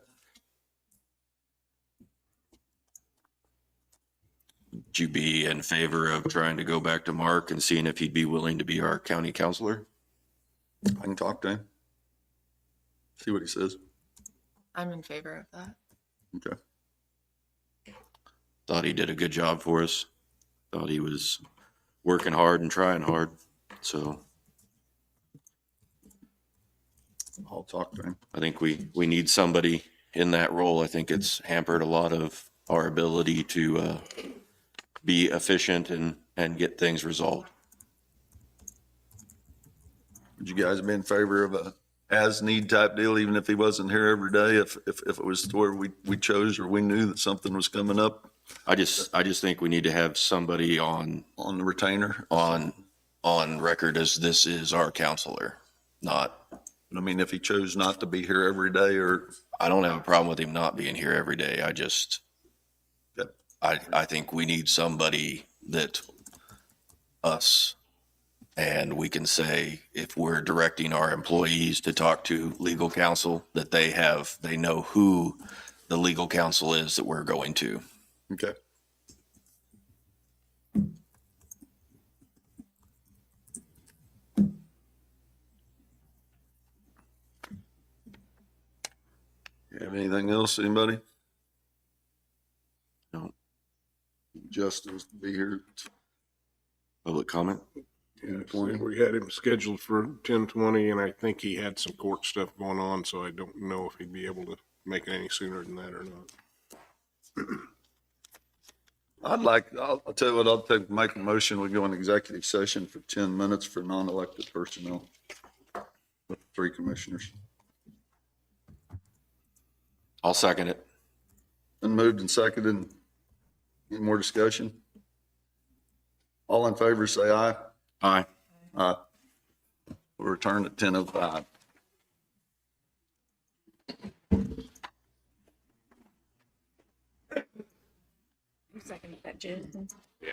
Would you be in favor of trying to go back to Mark and seeing if he'd be willing to be our county counselor? I can talk to him. See what he says. I'm in favor of that. Okay. Thought he did a good job for us. Thought he was working hard and trying hard. So I'll talk to him. I think we need somebody in that role. I think it's hampered a lot of our ability to be efficient and get things resolved. Would you guys be in favor of a as-need type deal, even if he wasn't here every day, if it was to where we chose or we knew that something was coming up? I just think we need to have somebody on the retainer on record as this is our counselor, not. I mean, if he chose not to be here every day, or I don't have a problem with him not being here every day. I think we need somebody that us, and we can say if we're directing our employees to talk to legal counsel, that they know who the legal counsel is that we're going to. Okay. You have anything else, anybody? No. Justin was to be here. Public comment? Yeah, we had him scheduled for 10:20, and I think he had some court stuff going on, so I don't know if he'd be able to make it any sooner than that or not. I'll tell you what, make a motion, we go in executive session for 10 minutes for non-elected personnel with 3 commissioners. I'll second it. Been moved and seconded. Any more discussion? All in favor, say aye. Aye. Aye. We'll return at 10:05. Second that, Jen. Yeah.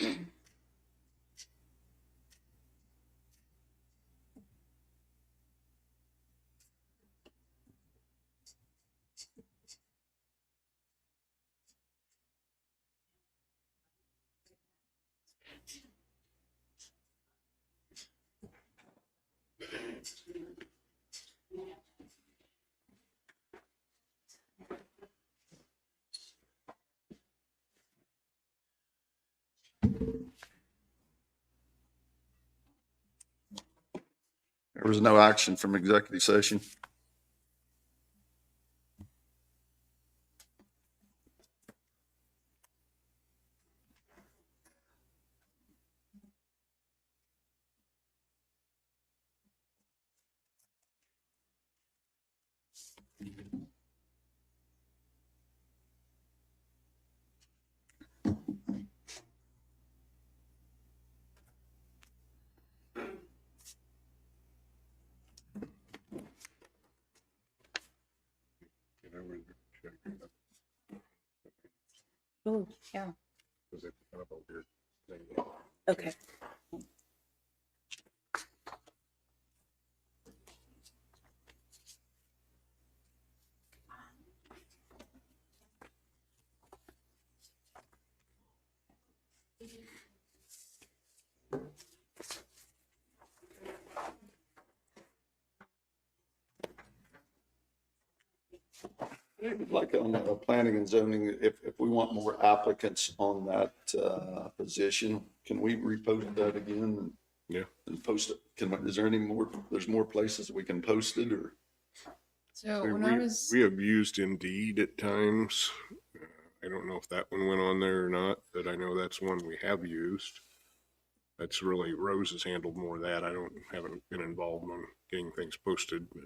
There was no action from executive session. Oh, yeah. Because it's kind of a weird thing. Okay. Like on planning and zoning, if we want more applicants on that position, can we repost that again? Yeah. And post it? Is there any more, there's more places we can post it or? So We, when I was, we have used Indeed at times. I don't know if that one went on there or not, but I know that's one we have used. That's really, Rose has handled more of that. Haven't been involved in getting things posted, but.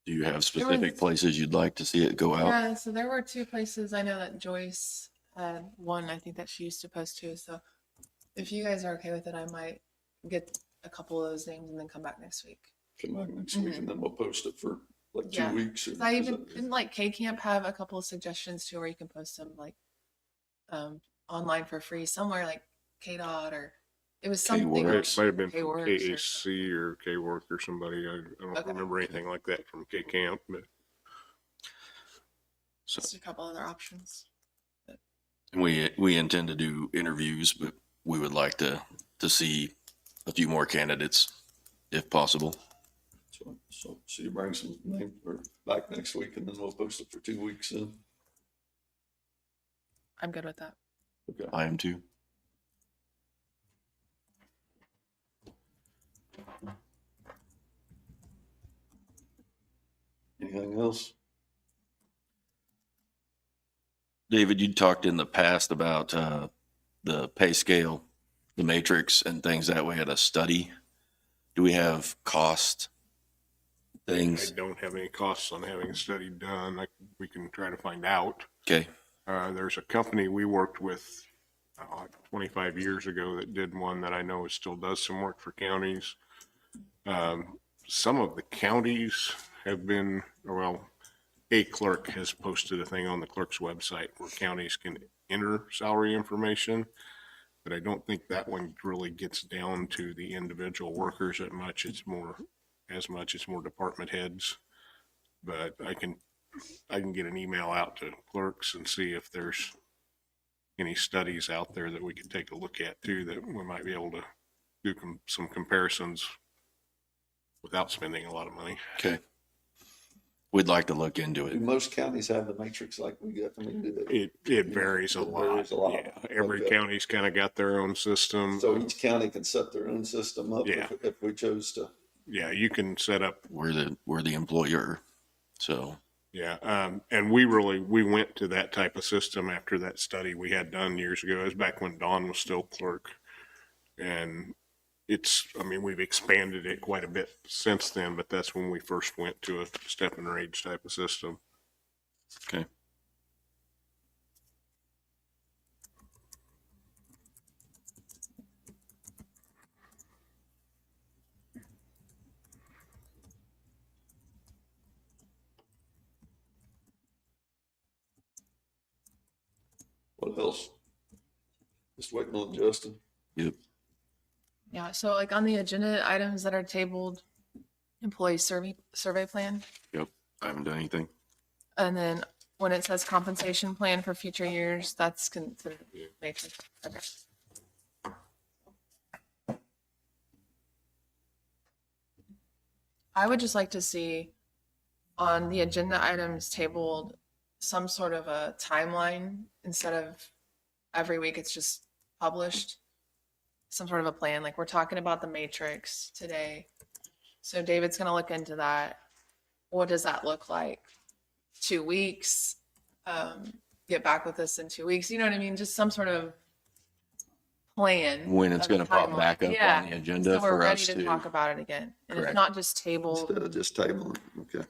Do you have specific places you'd like to see it go out? yeah, so there were two places. I know that Joyce had one, I think that she used to post to. So if you guys are okay with it, I might get a couple of those names and then come back next week. Come back next week and then we'll post it for like 2 Yeah. weeks. Or, I even didn't like K Camp have a couple of suggestions too, where you can post them like online for free somewhere like KDOT or it was something. It might have been from K-Works or KAC or K-Work or somebody. I don't remember anything like that from K-Camp, but. So just a couple other options. we intend to do interviews, but we would like to see a few more candidates if possible. So you bring some names back next week and then we'll post it for 2 weeks then. I'm good with that. Okay. I am too. Anything else? David, you talked in the past about the pay scale, the matrix, and things that way at a study. Do we have cost things? I don't have any costs on having a study done. We can try to find out. Okay. There's a company we worked with 25 years ago that did one that I know still does some work for counties. Some of the counties have been, well, a clerk has posted a thing on the clerk's website where counties can enter salary information, but I don't think that one really gets down to the individual workers as much. It's more department heads. But I can get an email out to clerks and see if there's any studies out there that we could take a look at too, that we might be able to do some comparisons without spending a lot of money. Okay. We'd like to look into Do it. most counties have the matrix like we get? I mean, do they? It varies a lot. Varies a lot. Yeah, every Okay. county's kind of got their own system. So each county can set their own system up Yeah. if we chose to. Yeah, you can set up. We're the employer, so. Yeah, and we went to that type of system after that study we had done years ago. It was back when Dawn was still clerk, and we've expanded it quite a bit since then, but that's when we first went to a step and range type of system. Okay. What else? Just waiting on Justin. Yep. Yeah, so like on the agenda items that are tabled, employee survey plan, Yep. I haven't done anything. and then when it says compensation plan for future years, that's considered matrix. Okay. I would just like to see on the agenda items tabled some sort of a timeline instead of every week it's just published. Some sort of a plan, like we're talking about the matrix today. So David's gonna look into that. What does that look like? 2 weeks? Get back with us in 2 weeks. You know what I mean? Just some sort of plan. When it's of a going to pop timeline. back up Yeah. on the agenda So we're for ready us to to, talk about it again. And Correct. it's not just tabled. Instead of just tabling, okay.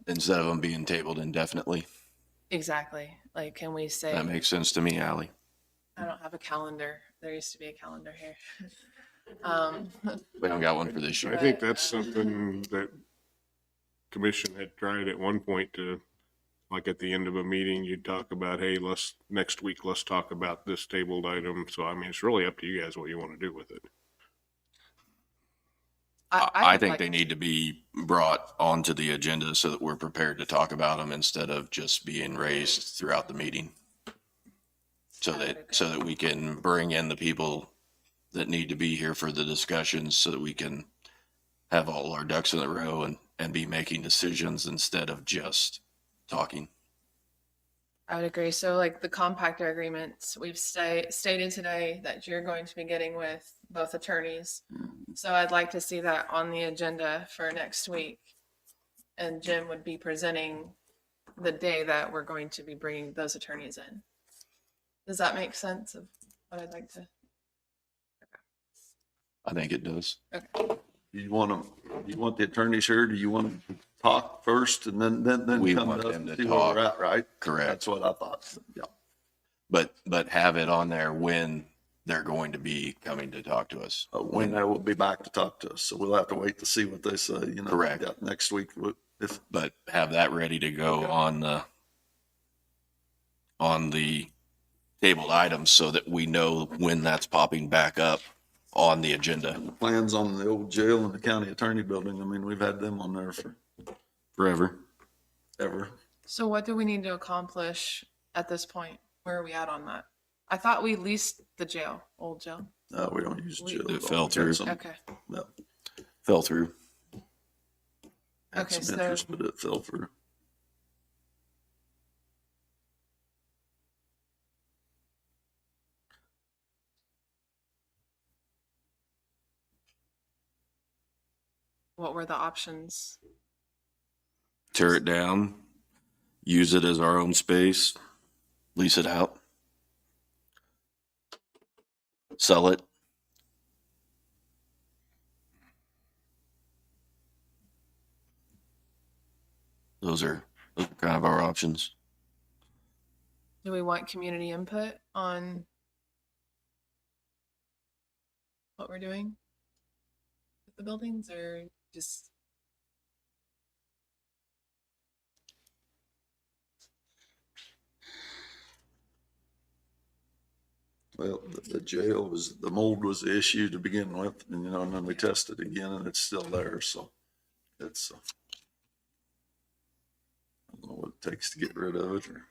instead of them being tabled indefinitely. Exactly. Like, can we say, That makes sense to me, Ally. I don't have a calendar. There used to be a calendar here. We don't got one for this year. I think that's something that commission had tried at one point to, like at the end of a meeting, you'd talk about, hey, next week, let's talk about this tabled item. So, I mean, it's really up to you guys what you want to do with it. I would think like- they need to be brought onto the agenda so that we're prepared to talk about them instead of just being raised throughout the meeting. So that we can bring in the people that need to be here for the discussions so that we can have all our ducks in a row and be making decisions instead of just talking. I would agree. So like the compactor agreements, we've stated today that you're going to be getting with both attorneys. So I'd like to see that on the agenda for next week. And Jim would be presenting the day that we're going to be bringing those attorneys in. Does that make sense of what I'd like to? I think it does. Okay. You want the attorneys here? Do you want them to talk first and then We come want to us them and to see where we're talk. at, right? Correct. That's what I thought. Yeah. But have it on there when they're going to be coming to talk to us. When they will be back to talk to us. So we'll have to wait to see what they say, you know. Correct. Yeah, next week, But have that ready to go on the tabled items so that we know when that's popping back up on the agenda. plans on the old jail and the county attorney building. I mean, we've had them on there Forever. ever. So what do we need to accomplish at this point? Where are we at on that? I thought we leased the jail, old jail. No, we don't use jail. It fell through. Okay. No, Fell through. had Okay, some so- interest, but it fell through. What were the options? Tear it down, use it as our own space, lease it out, sell it. Those are kind of our options. Do we want community input on what we're doing with the buildings, or just? Well, the jail the mold was the issue to begin with, and and then we tested again and it's still there, so it's, I don't know what it takes to get rid of it or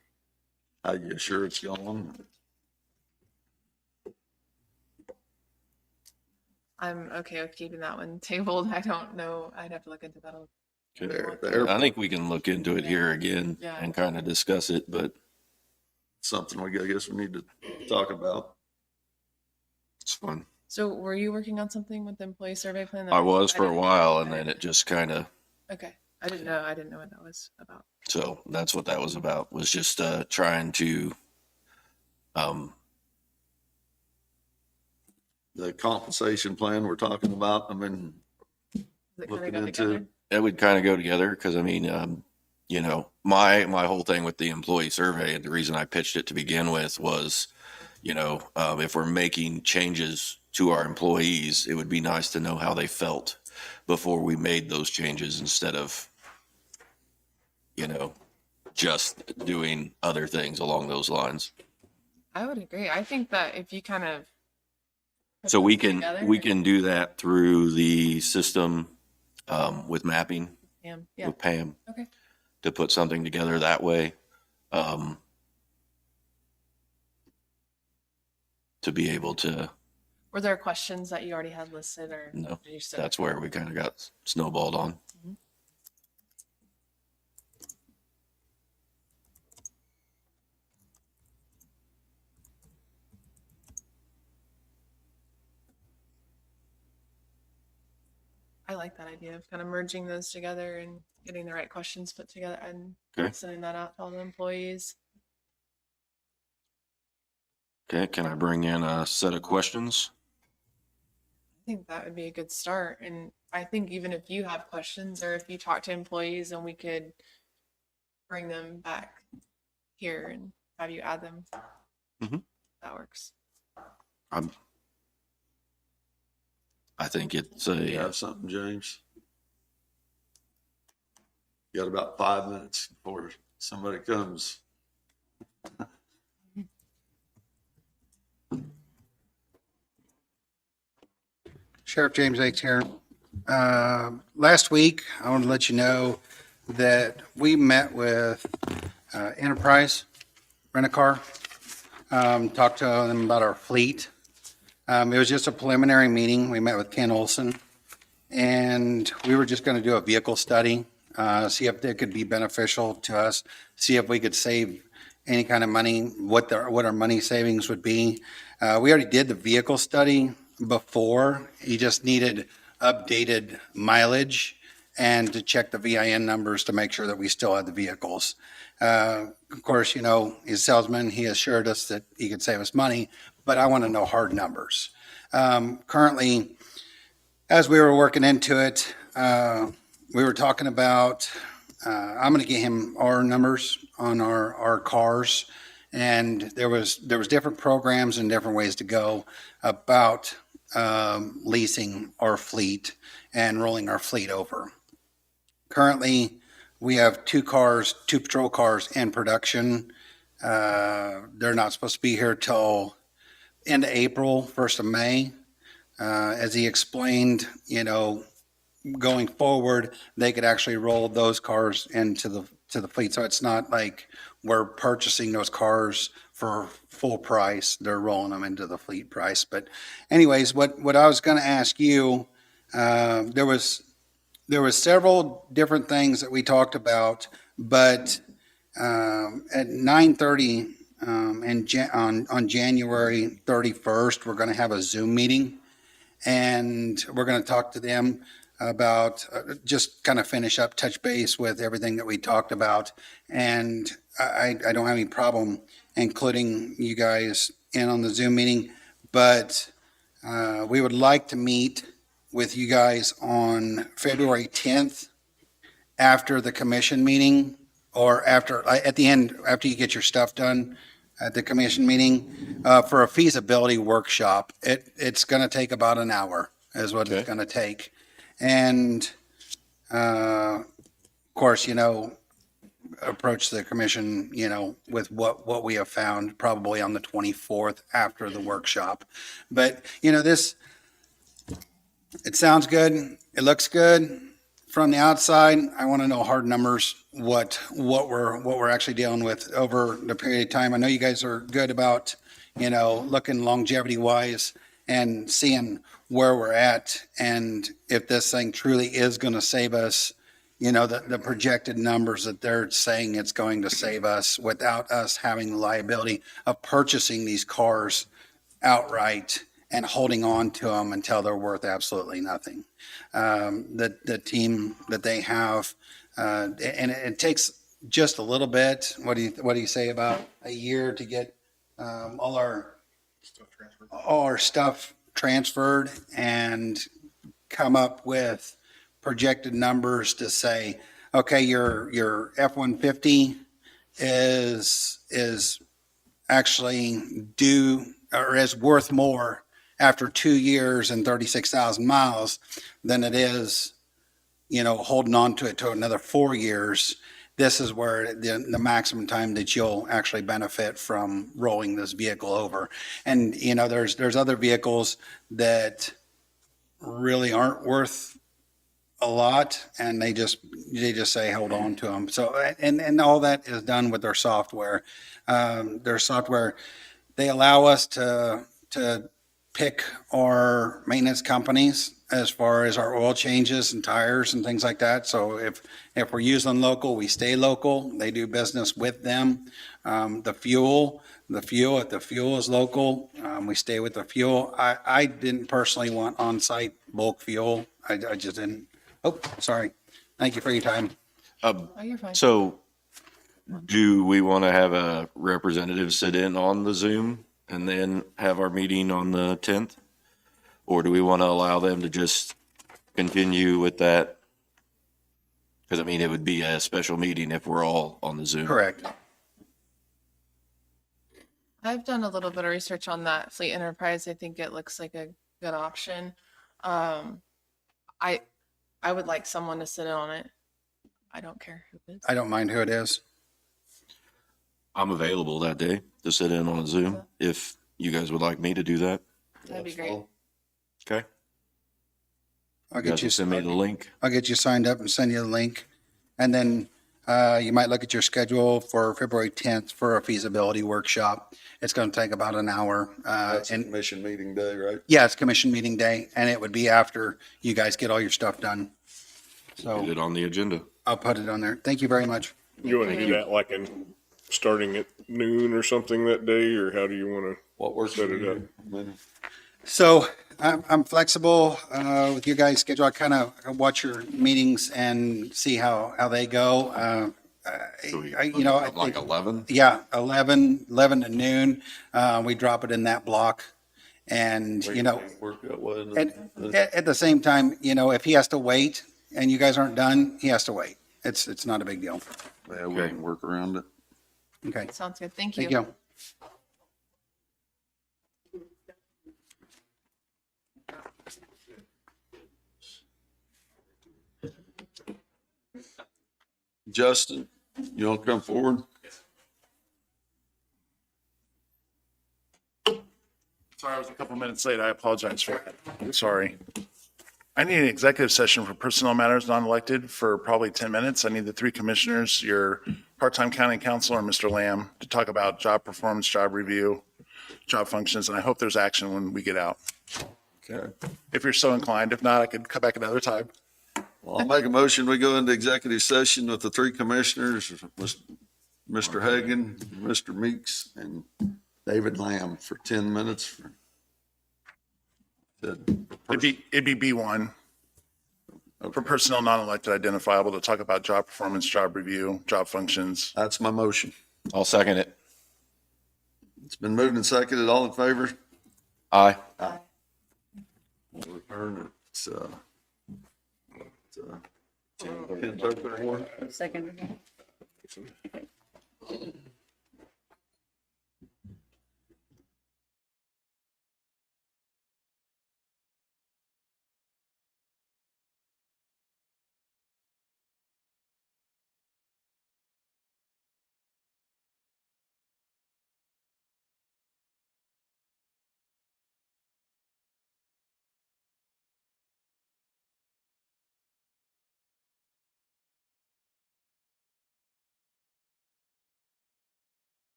how you assure it's gone. I'm okay with keeping that one tabled. I don't know. I'd have to look into that. I think we can look into it here again Yeah. and kind of discuss it, but Something I guess we need to talk about. it's fun. So were you working on something with the employee survey plan? I was for a didn't- while and then it just kind of, Okay. I didn't know what that was about. so that's what that was about, was just trying to, The compensation plan we're talking about, I mean, Does it kind of looking go into, together? it would kind of go together because I mean, my whole thing with the employee survey and the reason I pitched it to begin with was, if we're making changes to our employees, it would be nice to know how they felt before we made those changes instead of, just doing other things along those lines. I would agree. I think that if you kind of. put So we those can, together- we can do that through the system, with mapping, Yeah. with Pam. Okay. To put something together that way. To be able to, Were there questions that you already had listed or? no, did you set- that's where we kind of got snowballed on. I like that idea of kind of merging those together and getting the right questions put together and Okay. sending that out to all the employees. Okay, can I bring in a set of questions? I think that would be a good start. And I think even if you have questions or if you talk to employees and we could bring them back here and have you add them. Mhm. That works. I think it's You have something, James? You got about 5 minutes before somebody comes. Sheriff James H. here. Last week, I want to let you know that we met with Enterprise Rent-A-Car, talked to them about our fleet. It was just a preliminary meeting. We met with Ken Olson, and we were just going to do a vehicle study, see if it could be beneficial to us, see if we could save any kind of money, what our money savings would be. We already did the vehicle study before. You just needed updated mileage and to check the VIN numbers to make sure that we still had the vehicles. Of course, you know, he's a salesman. He assured us that he could save us money, but I want to know hard numbers. Currently, as we were working into it, we were talking about, I'm going to get him our numbers on our cars. And there was different programs and different ways to go about leasing our fleet and rolling our fleet over. Currently, we have two patrol cars in production. They're not supposed to be here till end of April, 1st of May. As he explained, you know, going forward, they could actually roll those cars into the fleet. So it's not like we're purchasing those cars for full price. They're rolling them into the fleet price. But anyways, what I was going to ask you, there was several different things that we talked about, but at 9:30 on January 31st, we're going to have a Zoom meeting, and we're going to talk to them about just kind of finish up, touch base with everything that we talked about. And I don't have any problem including you guys in on the Zoom meeting, but we would like to meet with you guys on February 10th after the commission meeting, or at the end, after you get your stuff done at the commission meeting, for a feasibility workshop. It's going to take about an hour is what it's going to take. And, of course, you know, approach the commission, you know, with what we have found probably on the 24th after the workshop. But, you know, it sounds good. It looks good from the outside. I want to know hard numbers, what we're actually dealing with over the period of time. I know you guys are good about, you know, looking longevity wise and seeing where we're at, and if this thing truly is going to save us, you know, the projected numbers that they're saying it's going to save us without us having the liability of purchasing these cars outright and holding on to them until they're worth absolutely nothing. The team that they have, and it takes just a little bit. What do you say, about a year to get all our stuff transferred and come up with projected numbers to say, okay, your F-150 is actually due or is worth more after 2 years and 36,000 miles than it is, you know, holding on to it to another 4 years. this is where the maximum time that you'll actually benefit from rolling this vehicle over. And, you know, there's other vehicles that really aren't worth a lot, and they just say, hold on to them. So, and all that is done with their software. Their software, they allow us to pick our maintenance companies as far as our oil changes and tires and things like that. So if we're using local, we stay local. They do business with them. The fuel, if the fuel is local, we stay with the fuel. I didn't personally want on-site bulk fuel. I just didn't. Oh, sorry. Thank you for your time. Oh, you're fine. So do we want to have a representative sit in on the Zoom and then have our meeting on the 10th? Or do we want to allow them to just continue with that? Because, I mean, it would be a special meeting if we're all on the Zoom. Correct. I've done a little bit of research on that Fleet Enterprise. I think it looks like a good option. I would like someone to sit in on it. I don't care who it is. I don't mind who it is. I'm available that day to sit in on Zoom if you guys would like me to do that. That'd be great. Okay. I'll get you send me the link. I'll get you signed up and send you the link. And then you might look at your schedule for February 10th for a feasibility workshop. It's going to take about an hour. That's a And commission meeting day, right? yeah, it's commission meeting day, and it would be after you guys get all your stuff done. Get So it on the agenda. I'll put it on there. Thank you very much. You want to do that like starting at noon or something that day, or how do you want to What works set for it up? you? So I'm flexible with your guys' schedule. I kind of watch your meetings and see how they go. I Like think, 11? yeah, 11 to noon. We drop it in that block. And, you know, Work that way. and then- at the same time, you know, if he has to wait and you guys aren't done, he has to wait. It's not a big deal. Yeah, we can work around it. Okay. Sounds good. Thank you. Thank you. Justin, you want to come forward? Sorry, I was a couple minutes late. I apologize for that. Sorry. I need an executive session for personnel matters non-elected for probably 10 minutes. I need the three commissioners, your part-time county counsel, and Mr. Lamb, to talk about job performance, job review, job functions, and I hope there's action when we get out. Okay. If you're so inclined. If not, I could come back another time. Well, I'll make a motion. We go into executive session with the three commissioners, Mr. Hagan, Mr. Meeks, and David Lamb for 10 minutes. It'd be B1 for personnel non-elected identifiable to talk about job performance, job review, job functions. That's my motion. I'll second it. It's been moved and seconded. All in favor? Aye. We'll return it. 10:31. Second.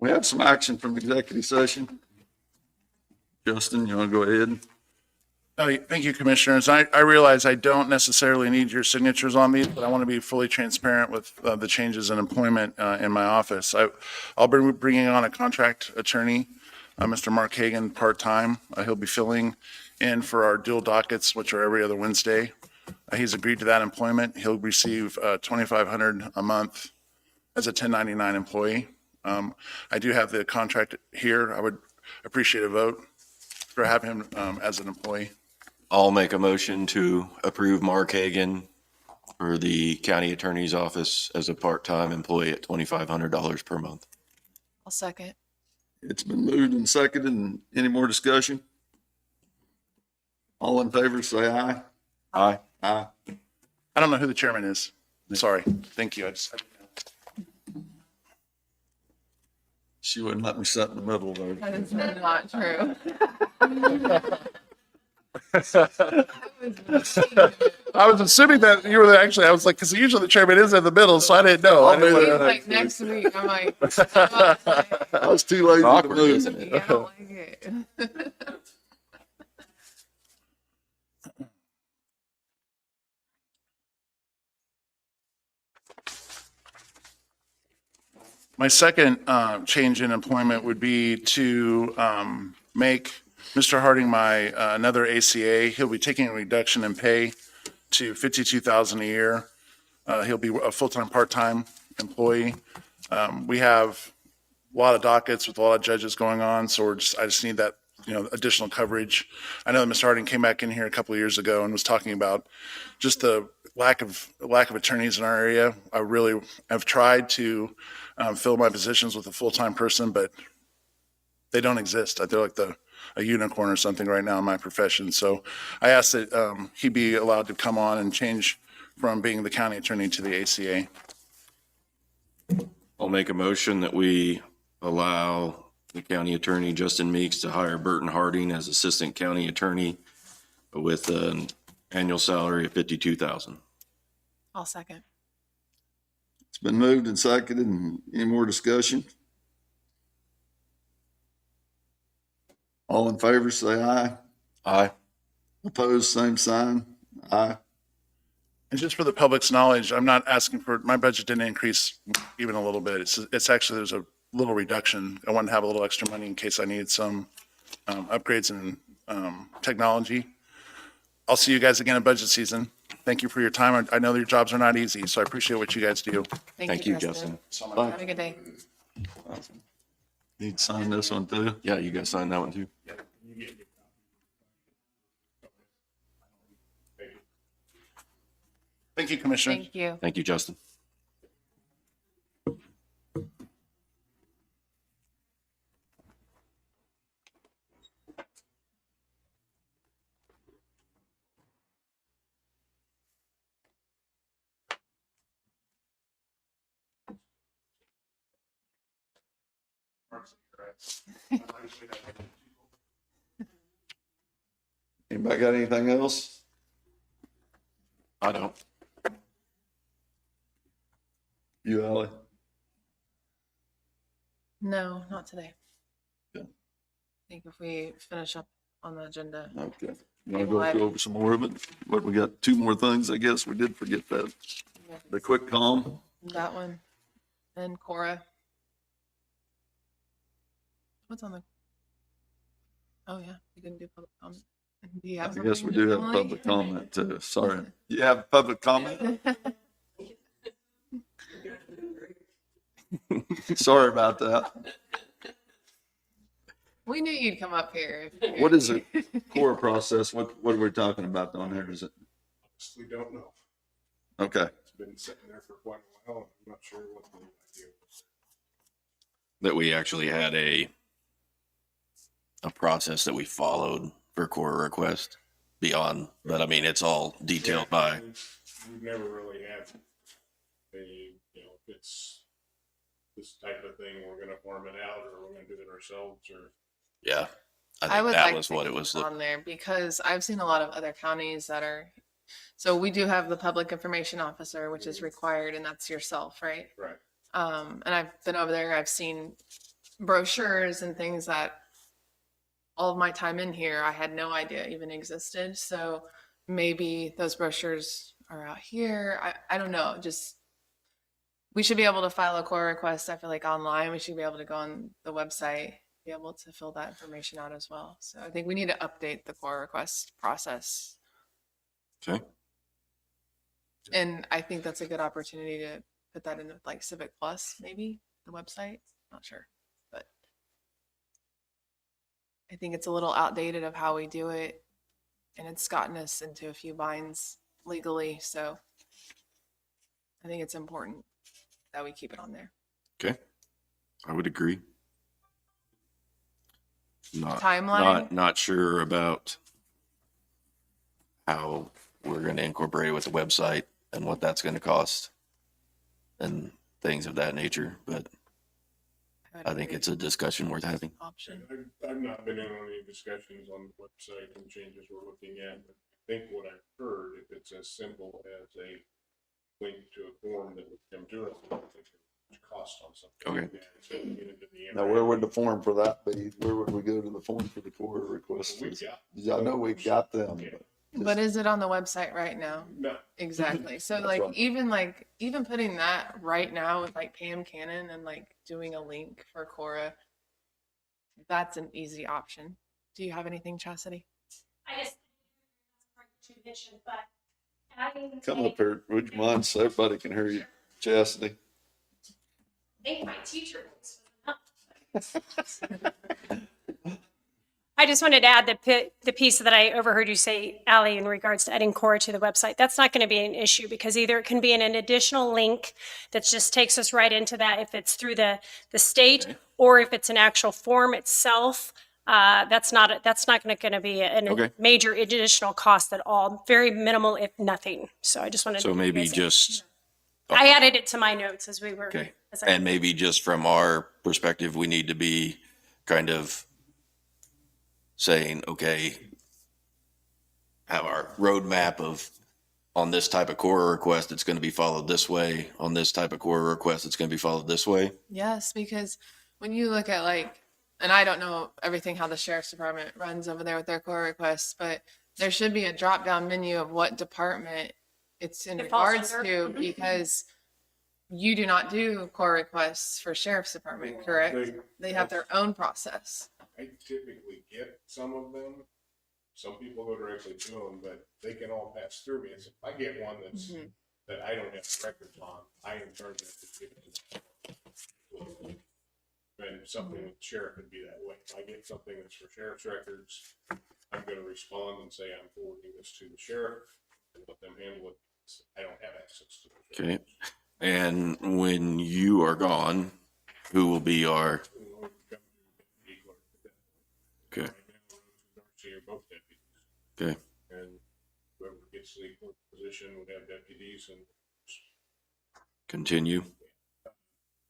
We have some action from executive session. Justin, you want to go ahead? Oh, thank you, Commissioners. I realize I don't necessarily need your signatures on these, but I want to be fully transparent with the changes in employment in my office. I'll be bringing on a contract attorney, Mr. Mark Hagan, part-time. He'll be filling in for our dual dockets, which are every other Wednesday. He's agreed to that employment. He'll receive $2,500 a month as a 1099 employee. I do have the contract here. I would appreciate a vote for having him as an employee. I'll make a motion to approve Mark Hagan for the county attorney's office as a part-time employee at $2,500 per month. I'll second. It's been moved and seconded. And any more discussion? All in favor, say aye. Aye. Aye. I don't know who the chairman is. Sorry. Thank you. She wouldn't let me sit in the middle though. That is not true. I was assuming that you were actually, I was like, because usually the chairman is in the middle, so I didn't know. I didn't He's want like next week. I'm like, I was too lazy to Awkward, move. isn't it? I don't like it. My second change in employment would be to make Mr. Harding my another ACA. He'll be taking a reduction in pay to $52,000 a year. He'll be a full-time, part-time employee. We have a lot of dockets with a lot of judges going on, so I just need that, additional coverage. I know that Mr. Harding came back in here a couple of years ago and was talking about just the lack of attorneys in our area. I really have tried to fill my positions with a full-time person, but they don't exist. They're like a unicorn or something right now in my profession. So I asked that he be allowed to come on and change from being the county attorney to the ACA. I'll make a motion that we allow the county attorney, Justin Meeks, to hire Burton Harding as assistant county attorney with an annual salary of $52,000. I'll second. It's been moved and seconded. And any more discussion? All in favor, say aye. Aye. Opposed, same sign. Aye. And just for the public's knowledge, I'm not asking for, my budget didn't increase even a little bit. It's actually, there's a little reduction. I wanted to have a little extra money in case I needed some upgrades in technology. I'll see you guys again in budget season. Thank you for your time. I know that your jobs are not easy, so I appreciate what you guys do. Thank you, Justin. Bye. Have a good day. Need to sign this one too. Yeah, you guys sign that one too. Thank you, Commissioner. Thank you. Thank you, Justin. Anybody got anything else? I don't. You, Ally? No, not today. Good. I think if we finish up on the agenda. Okay. You want to go over some more of it? What, we got two more things, I guess. We did forget that. The quick calm. That one. And Cora. What's on the? Oh, yeah, you can do public comment. Do you have I guess we something, do have Emily? public comment too. Sorry. You have public comment? Sorry about that. We knew you'd come up here. What is a core process? What are we talking about on there? Is it? We don't know. Okay. It's been sitting there for quite a while. I'm not sure what the idea was. That we actually had a process that we followed for core request beyond, but I mean, it's all detailed by. We've never really had a, if it's this type of thing, we're gonna farm it out or we're gonna do it ourselves or. Yeah. I I think would that like was to what it keep was. on there because I've seen a lot of other counties that are, so we do have the public information officer, which is required, and that's yourself, right? Right. And I've been over there, I've seen brochures and things that all of my time in here, I had no idea even existed. So maybe those brochures are out here. I don't know. Just, we should be able to file a core request. I feel like online, we should be able to go on the website, be able to fill that information out as well. So I think we need to update the core request process. Okay. And I think that's a good opportunity to put that in like Civic Plus, maybe the website. Not sure, but I think it's a little outdated of how we do it, and it's gotten us into a few binds legally. So I think it's important that we keep it on there. Okay. I would agree. Timeline? Not sure about how we're going to incorporate it with the website and what that's going to cost and things of that nature, but I think it's a discussion worth having. Option. I've not been in on any discussions on the website and changes we're looking at, but I think what I've heard, if it's as simple as a link to a form that would come to us, I don't think there's cost on something like that. So we get into the Now, where would the form for that be? Where would we go to the form for the core request? I know we've got them, But is it on the website right now? No. Exactly. So That's like even putting that right now with like Pam Cannon and like doing a link for Cora, that's an easy option. Do you have anything, Chastity? I just, you mentioned, but adding. come up here, would you mind, so everybody can hear you, Chastity? I think my teacher was I just wanted to add the piece that I overheard you say, Ally, in regards to adding Cora to the website. That's not going to be an issue because either it can be an additional link that just takes us right into that if it's through the state, or if it's an actual form itself. That's not going to be a major additional cost at all. Very minimal, if nothing. So I just wanted to. So maybe just. I added it to my notes as we were. Okay. And maybe just from our perspective, we need to be kind of saying, okay, have our roadmap of on this type of core request, it's going to be followed this way. On this type of core request, it's going to be followed this way. Yes, because when you look at like, and I don't know everything how the sheriff's department runs over there with their core requests, but there should be a drop down menu of what department it's in regards to, because you do not do core requests for sheriff's department, correct? They have their own process. I typically get some of them. Some people go directly to them, but they can all pass through me. If I get one that's that I don't have records on, I in turn have to give it to them. And something with sheriff would be that way. If I get something that's for sheriff's records, I'm going to respond and say I'm forwarding this to the sheriff and let them handle it. I don't have access to it. Okay. And when you are gone, who will be our? Okay. Okay. And whoever gets the clerk position would have deputies and. Continue.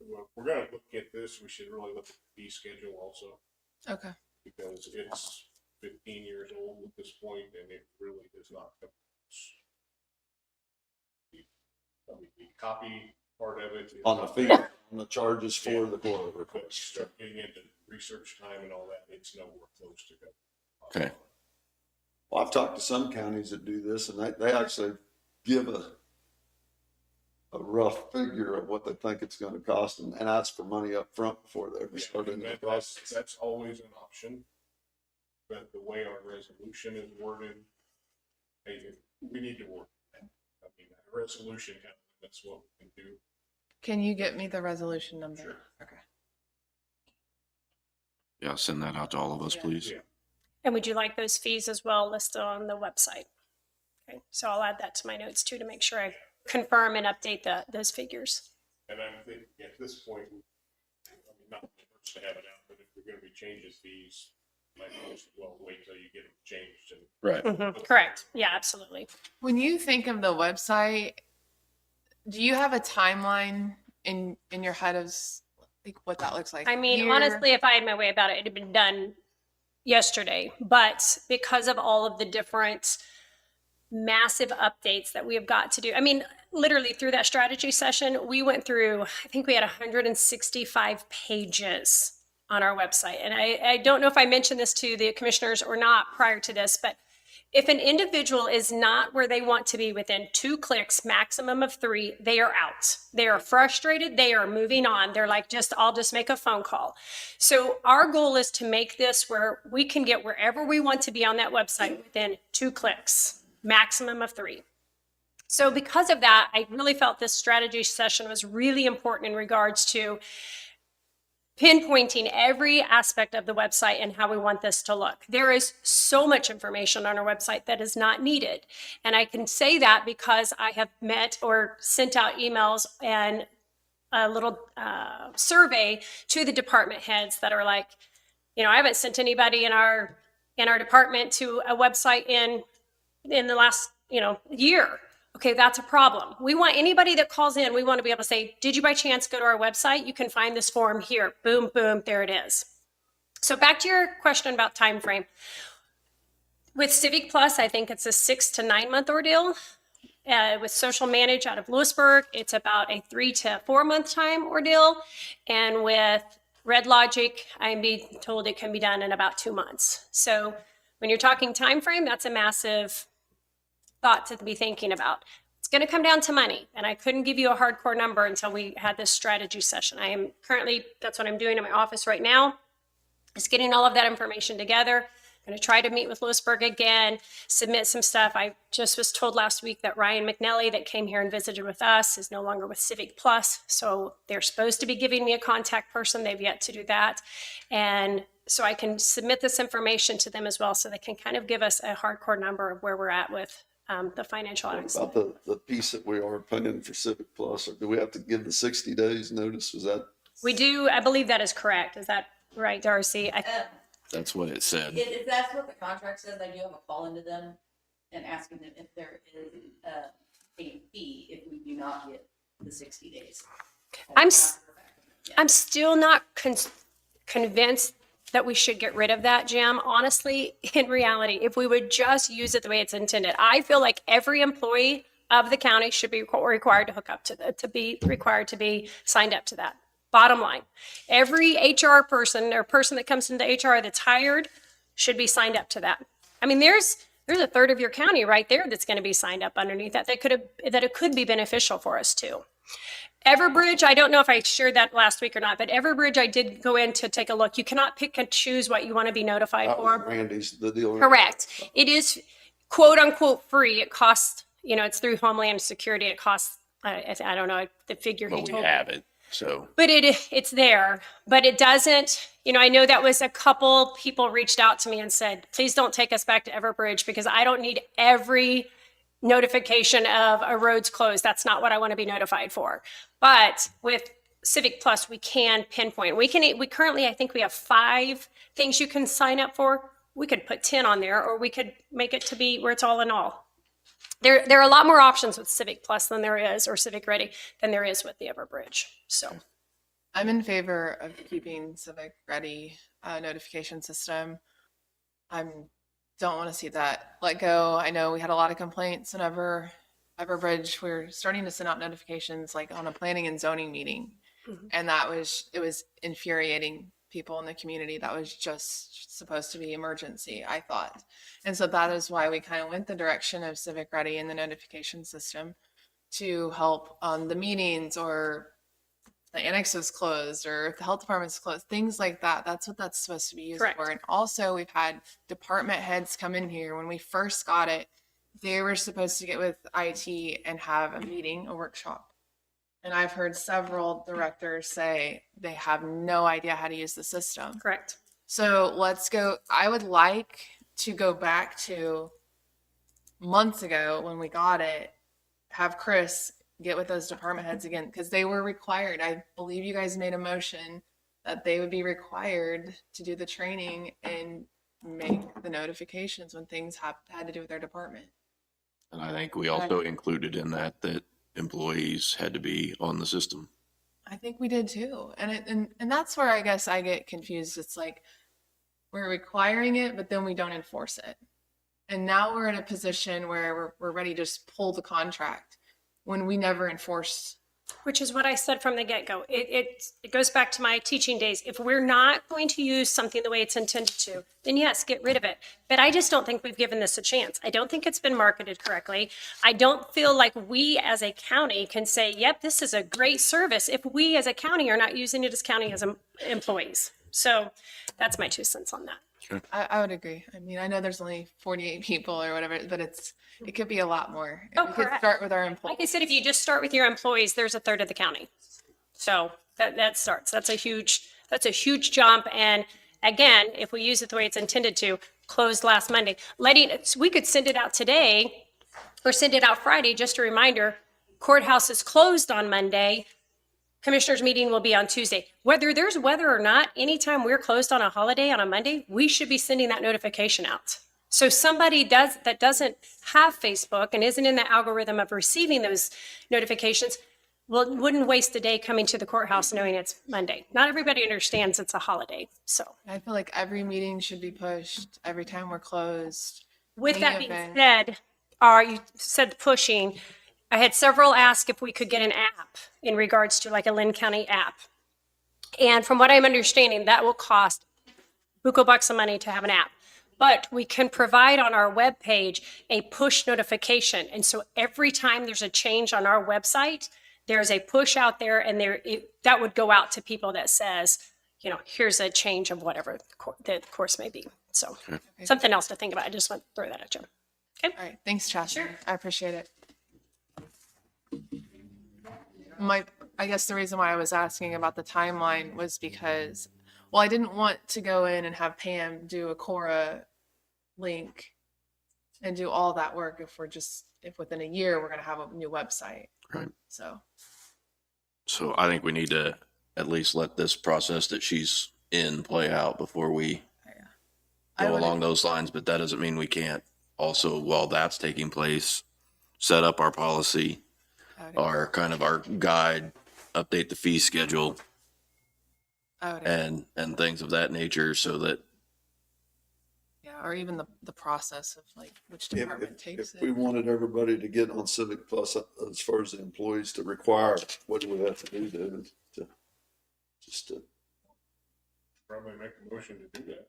Well, we're gonna look at this. We should really look at the fee schedule also. Okay. Because it's 15 years old at this point, and it really does not. The copy part of it. On the fee, on the charges for the core request. Start getting into research time and all that, it's nowhere close to go. Okay. Well, I've talked to some counties that do this, and they actually give a rough figure of what they think it's gonna cost and ask for money up front before they ever start in the process. That's always an option. But the way our resolution is worded, hey, we need to work. I mean, a resolution, that's what we can do. Can you get me the resolution number? Sure. Okay. Yeah, send that out to all of us, please. Yeah. And would you like those fees as well listed on the website? Okay, so I'll add that to my notes too to make sure I confirm and update those figures. And I'm thinking at this point, I mean, not the first to have it out, but if we're gonna be changing fees, might as well wait till you get them changed and. Right. Correct. Yeah, absolutely. When you think of the website, do you have a timeline in your head of like what that looks like? I mean, Year? honestly, if I had my way about it, it'd have been done yesterday. But because of all of the different massive updates that we have got to do, I mean, literally through that strategy session, we went through, I think we had 165 pages on our website. And I don't know if I mentioned this to the commissioners or not prior to this, but if an individual is not where they want to be within 2 clicks, maximum of 3, they are out. They are frustrated. They are moving on. They're like, I'll just make a phone call. So our goal is to make this where we can get wherever we want to be on that website within 2 clicks, maximum of 3. So because of that, I really felt this strategy session was really important in regards to pinpointing every aspect of the website and how we want this to look. There is so much information on our website that is not needed. And I can say that because I have met or sent out emails and a little survey to the department heads that are like, I haven't sent anybody in our department to a website in the last, year. Okay, that's a problem. We want anybody that calls in, we want to be able to say, did you by chance go to our website? You can find this form here. Boom, boom, there it is. So back to your question about time frame. With Civic Plus, I think it's a 6 to 9 month ordeal. With Social Manage out of Lewisburg, it's about a 3 to 4 month time ordeal. And with Red Logic, I'm being told it can be done in about 2 months. So when you're talking time frame, that's a massive thought to be thinking about. It's going to come down to money, and I couldn't give you a hardcore number until we had this strategy session. I am currently, that's what I'm doing in my office right now, is getting all of that information together. I'm going to try to meet with Lewisburg again, submit some stuff. I just was told last week that Ryan McNally that came here and visited with us is no longer with Civic Plus, so they're supposed to be giving me a contact person. They've yet to do that, and so I can submit this information to them as well, so they can kind of give us a hardcore number of where we're at with the financial aspects. About the piece that we are paying for Civic Plus, or do we have to give the 60 days notice? Was that? We do, I believe that is correct. Is that right, Darcy? That's what it said. If that's what the contract says, I do have a call into them and asking them if there is a fee if we do not get the 60 days. I'm still not convinced that we should get rid of that, Jim. Honestly, in reality, if we would just use it the way it's intended, I feel like every employee of the county should be required to hook up to be required to be signed up to that. Bottom line, every HR person or person that comes into HR that's hired should be signed up to that. I mean, there's a third of your county right there that's going to be signed up underneath that. That it could be beneficial for us too. Everbridge, I don't know if I shared that last week or not, but Everbridge, I did go in to take a look. You cannot pick and choose what you want to be notified for. Randy's the deal. Correct. It is quote unquote free. It costs, it's through Homeland Security. It costs, I don't know the figure he But told we me. have it, so. But it's there, but it doesn't, I know that was a couple people reached out to me and said, please don't take us back to Everbridge because I don't need every notification of a road's closed. That's not what I want to be notified for. But with Civic Plus, we can pinpoint. We currently, I think we have 5 things you can sign up for. We could put 10 on there, or we could make it to be where it's all in all. There are a lot more options with Civic Plus than there is, or Civic Ready, than there is with the Everbridge. So I'm in favor of keeping Civic Ready notification system. Don't want to see that let go. I know we had a lot of complaints in Everbridge. We're starting to send out notifications like on a planning and zoning meeting. Mm-hmm. And it was infuriating people in the community. That was just supposed to be emergency, I thought. And so that is why we kind of went the direction of Civic Ready and the notification system to help the meetings, or the annex is closed, or if the health department's closed, things like that. That's what that's supposed to be used Correct. for. And also we've had department heads come in here. When we first got it, they were supposed to get with IT and have a meeting, a workshop. And I've heard several directors say they have no idea how to use the system. Correct. So I would like to go back to months ago when we got it, have Chris get with those department heads again, because they were required. I believe you guys made a motion that they would be required to do the training and make the notifications when things had to do with their department. And I think we also included in that employees had to be on the system. I think we did too. And that's where I guess I get confused. It's like we're requiring it, but then we don't enforce it. And now we're in a position where we're ready to just pull the contract when we never enforced which is what I said from the get-go. It goes back to my teaching days. If we're not going to use something the way it's intended to, then yes, get rid of it. But I just don't think we've given this a chance. I don't think it's been marketed correctly. I don't feel like we as a county can say, yep, this is a great service if we as a county are not using it as county as employees. So that's my 2 cents on that. I would agree. I mean, I know there's only 48 people or whatever, but it could be a lot more. If we could correct. start with our employees. Like I said, if you just start with your employees, there's a third of the county. So that starts. That's a huge jump. And again, if we use it the way it's intended to, closed last Monday, we could send it out today or send it out Friday. Just a reminder, courthouse is closed on Monday. Commissioners meeting will be on Tuesday. Whether there's weather or not, anytime we're closed on a holiday on a Monday, we should be sending that notification out. So somebody that doesn't have Facebook and isn't in the algorithm of receiving those notifications, wouldn't waste a day coming to the courthouse knowing it's Monday. Not everybody understands it's a holiday, so. I feel like every meeting should be pushed every time we're closed. With Any that being event. said, you said pushing, I had several ask if we could get an app in regards to like a Linn County app. And from what I'm understanding, that will cost buku-bucks of money to have an app. But we can provide on our webpage a push notification. And so every time there's a change on our website, there's a push out there and that would go out to people that says, here's a change of whatever the course may be. So something else to think about. I just want to throw that at you. Okay. All right. Thanks, Chastity. Sure. I appreciate it. I guess the reason why I was asking about the timeline was because, well, I didn't want to go in and have Pam do a Cora link and do all that work if within a year we're going to have a new website. Right. So I think we need to at least let this process that she's in play out before we go along those lines. But that doesn't mean we can't also, while that's taking place, set up our policy, our guide, update the fee schedule, and things of that nature, so that or even the process of like which department takes If we wanted everybody to get on Civic Plus, as far as the employees to require, what do we have to do to Probably make a motion to do that.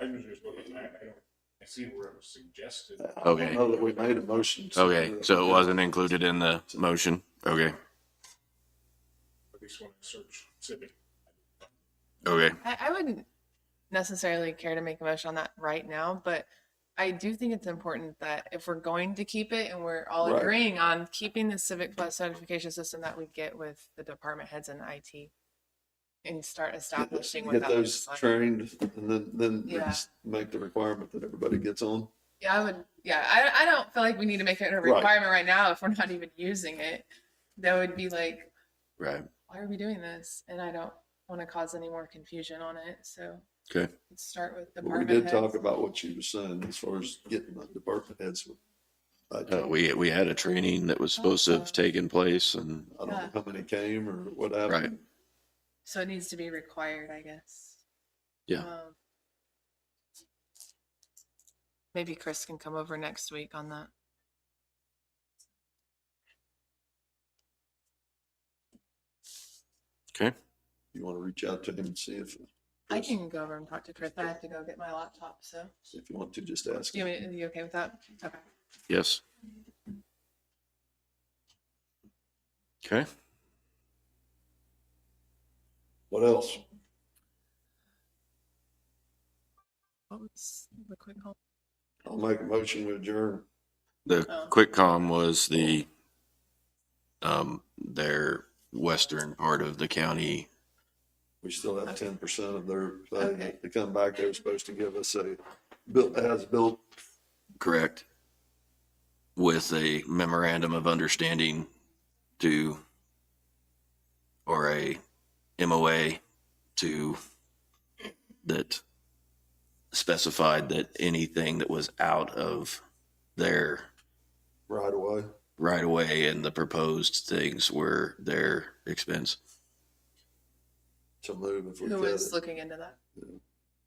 I usually just look at that. I see where it was suggested. Okay. I don't know that we made a motion. Okay, so it wasn't included in the motion. Okay. At least when I search Civic. Okay. I wouldn't necessarily care to make a motion on that right now, but I do think it's important that if we're going to keep it and we're all Right. agreeing on keeping the Civic Plus certification system that we get with the department heads and IT and start establishing what Get that those looks like. trained and then Yeah. just make the requirement that everybody gets on. Yeah, I would. Yeah, I don't feel like we need to make it a Right. requirement right now if we're not even using it. That would be like, Right. why are we doing this? And I don't want to cause any more confusion on it. So Okay. let's start with But we department did heads. talk about what you were saying as far as getting the department heads. We had a training that was supposed to have taken place, and I don't know how many came or what happened. right. So it needs to be required, I guess. Yeah. Maybe Chris can come over next week on that. Okay. You want to reach out to him and see if I can go over and talk to Chris. I have to go get my laptop. So if you want to, just ask him. are you okay with that? Okay. Yes. Okay. What else? What was the quick call? I'll make a motion to adjourn. The quick com was their western part of the county. We still have 10% of their, they come back, they were supposed to give us a as-built. Correct. With a memorandum of understanding or a MOA that specified that anything that was out of their right away and the proposed things were their expense. To move if we Who could. was looking into that?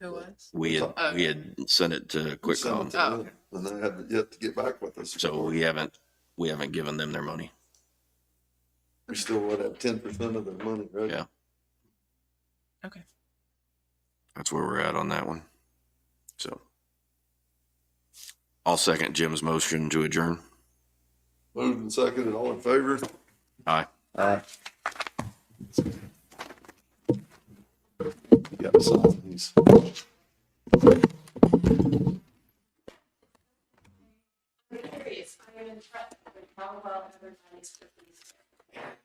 Who was? We had sent it to QuickCom. Oh, and they have yet to get back with us. So we haven't given them their money. We still would have 10% of their money, right? Yeah. Okay. That's where we're at on that one. So I'll second Jim's motion to adjourn. Moved and seconded, all in favor? Aye. Aye. You got to sign these. I'm curious, I am impressed with how well everybody's put these together.